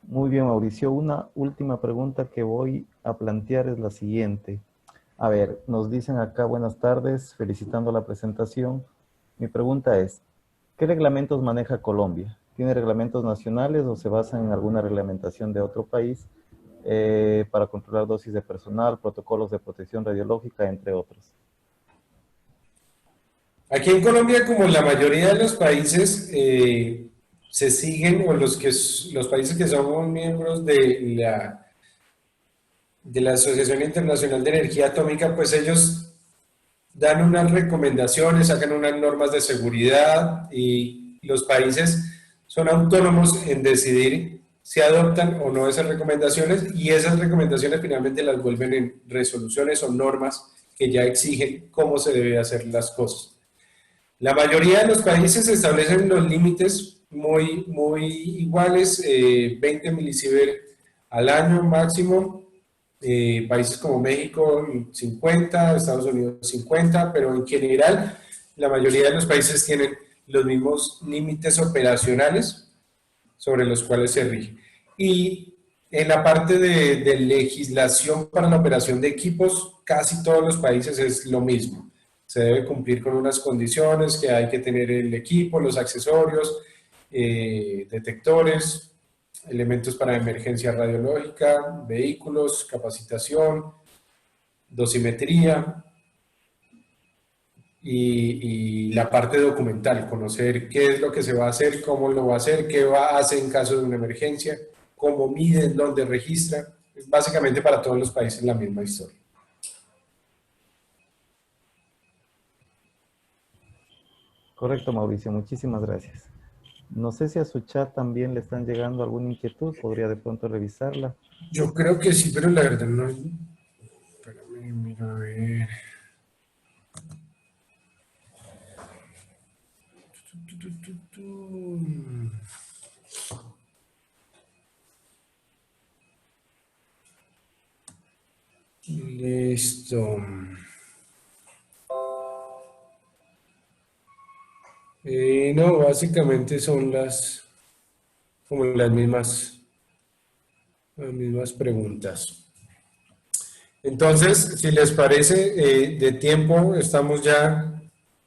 Muy bien, Mauricio. Una última pregunta que voy a plantear es la siguiente. A ver, nos dicen acá, buenas tardes, felicitando la presentación. Mi pregunta es, ¿qué reglamentos maneja Colombia? ¿Tiene reglamentos nacionales o se basa en alguna reglamentación de otro país para controlar dosis de personal, protocolos de protección radiológica, entre otros? Aquí en Colombia, como en la mayoría de los países, se siguen, o los países que somos miembros de la Asociación Internacional de Energía Atómica, pues ellos dan unas recomendaciones, sacan unas normas de seguridad y los países son autónomos en decidir si adoptan o no esas recomendaciones y esas recomendaciones finalmente las vuelven en resoluciones o normas que ya exigen cómo se debe hacer las cosas. La mayoría de los países establecen los límites muy iguales, 20 milisievert al año máximo, países como México 50, Estados Unidos 50, pero en general la mayoría de los países tienen los mismos límites operacionales sobre los cuales se rige. Y en la parte de legislación para la operación de equipos, casi todos los países es lo mismo. Se debe cumplir con unas condiciones que hay que tener el equipo, los accesorios, detectores, elementos para emergencia radiológica, vehículos, capacitación, dosimetría y la parte documental, conocer qué es lo que se va a hacer, cómo lo va a hacer, qué va a hacer en caso de una emergencia, cómo miden, dónde registra, Es básicamente para todos los países la misma historia. Correcto, Mauricio, muchísimas gracias. No sé si a su chat también le están llegando alguna inquietud, podría de pronto revisarla. Yo creo que sí, pero la verdad no... Espérame, mira, a ver... Listo. No, básicamente son como las mismas preguntas. Entonces, si les parece, de tiempo estamos ya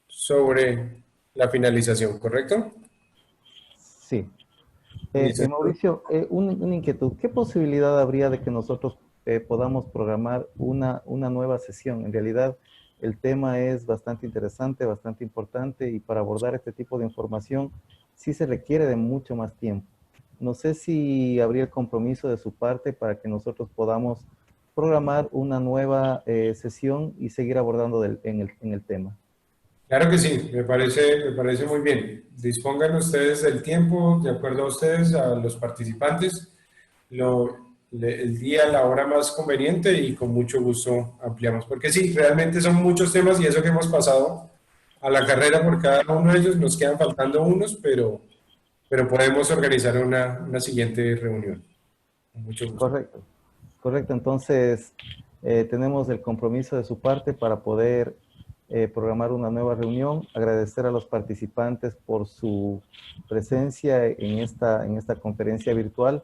sobre la finalización, ¿correcto? Sí. Listo. Mauricio, una inquietud. ¿Qué posibilidad habría de que nosotros podamos programar una nueva sesión? En realidad, el tema es bastante interesante, bastante importante, y para abordar este tipo de información sí se requiere de mucho más tiempo. No sé si habría el compromiso de su parte para que nosotros podamos programar una nueva sesión y seguir abordando en el tema. Claro que sí, me parece muy bien. Dispongan ustedes del tiempo, de acuerdo a ustedes, a los participantes, el día, la hora más conveniente, y con mucho gusto ampliamos. Porque sí, realmente son muchos temas, y eso que hemos pasado a la carrera por cada uno de ellos, nos quedan faltando unos, pero podemos organizar una siguiente reunión. Con mucho gusto. Correcto, correcto. Entonces, tenemos el compromiso de su parte para poder programar una nueva reunión. Agradecer a los participantes por su presencia en esta conferencia virtual.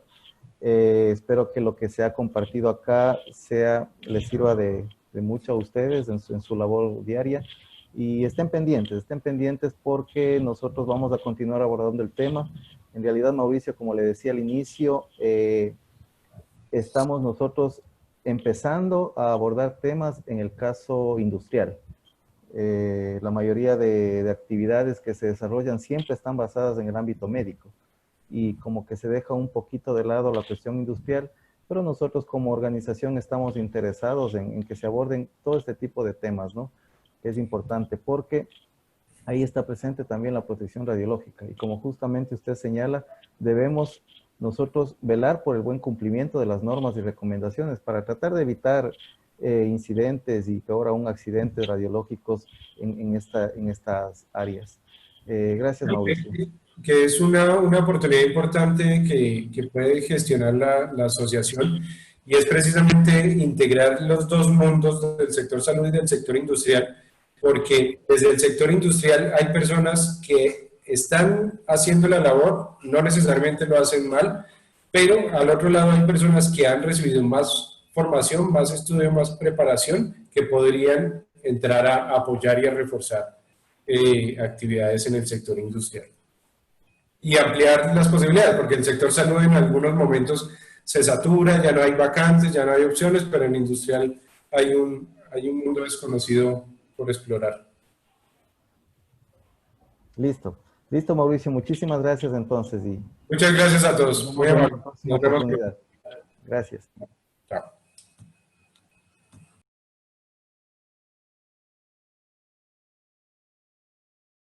Espero que lo que se ha compartido acá les sirva de mucho a ustedes en su labor diaria. Y estén pendientes porque nosotros vamos a continuar abordando el tema. En realidad, Mauricio, como le decía al inicio, estamos nosotros empezando a abordar temas en el caso industrial. La mayoría de actividades que se desarrollan siempre están basadas en el ámbito médico, y como que se deja un poquito de lado la cuestión industrial, pero nosotros como organización estamos interesados en que se aborden todo este tipo de temas, ¿no? Es importante porque ahí está presente también la protección radiológica, y como justamente usted señala, debemos nosotros velar por el buen cumplimiento de las normas y recomendaciones para tratar de evitar incidentes y peor aún accidentes radiológicos en estas áreas. Gracias, Mauricio. Que es una oportunidad importante que puede gestionar la asociación, y es precisamente integrar los dos mundos del sector salud y del sector industrial, porque desde el sector industrial hay personas que están haciendo la labor, no necesariamente lo hacen mal, pero al otro lado hay personas que han recibido más formación, más estudio, más preparación, que podrían entrar a apoyar y a reforzar actividades en el sector industrial. Y ampliar las posibilidades, porque el sector salud en algunos momentos se satura, ya no hay vacantes, ya no hay opciones, pero en industrial hay un mundo desconocido por explorar. Listo, Mauricio, muchísimas gracias entonces. Muchas gracias a todos, muy amable. Nos vemos en una próxima oportunidad. Gracias.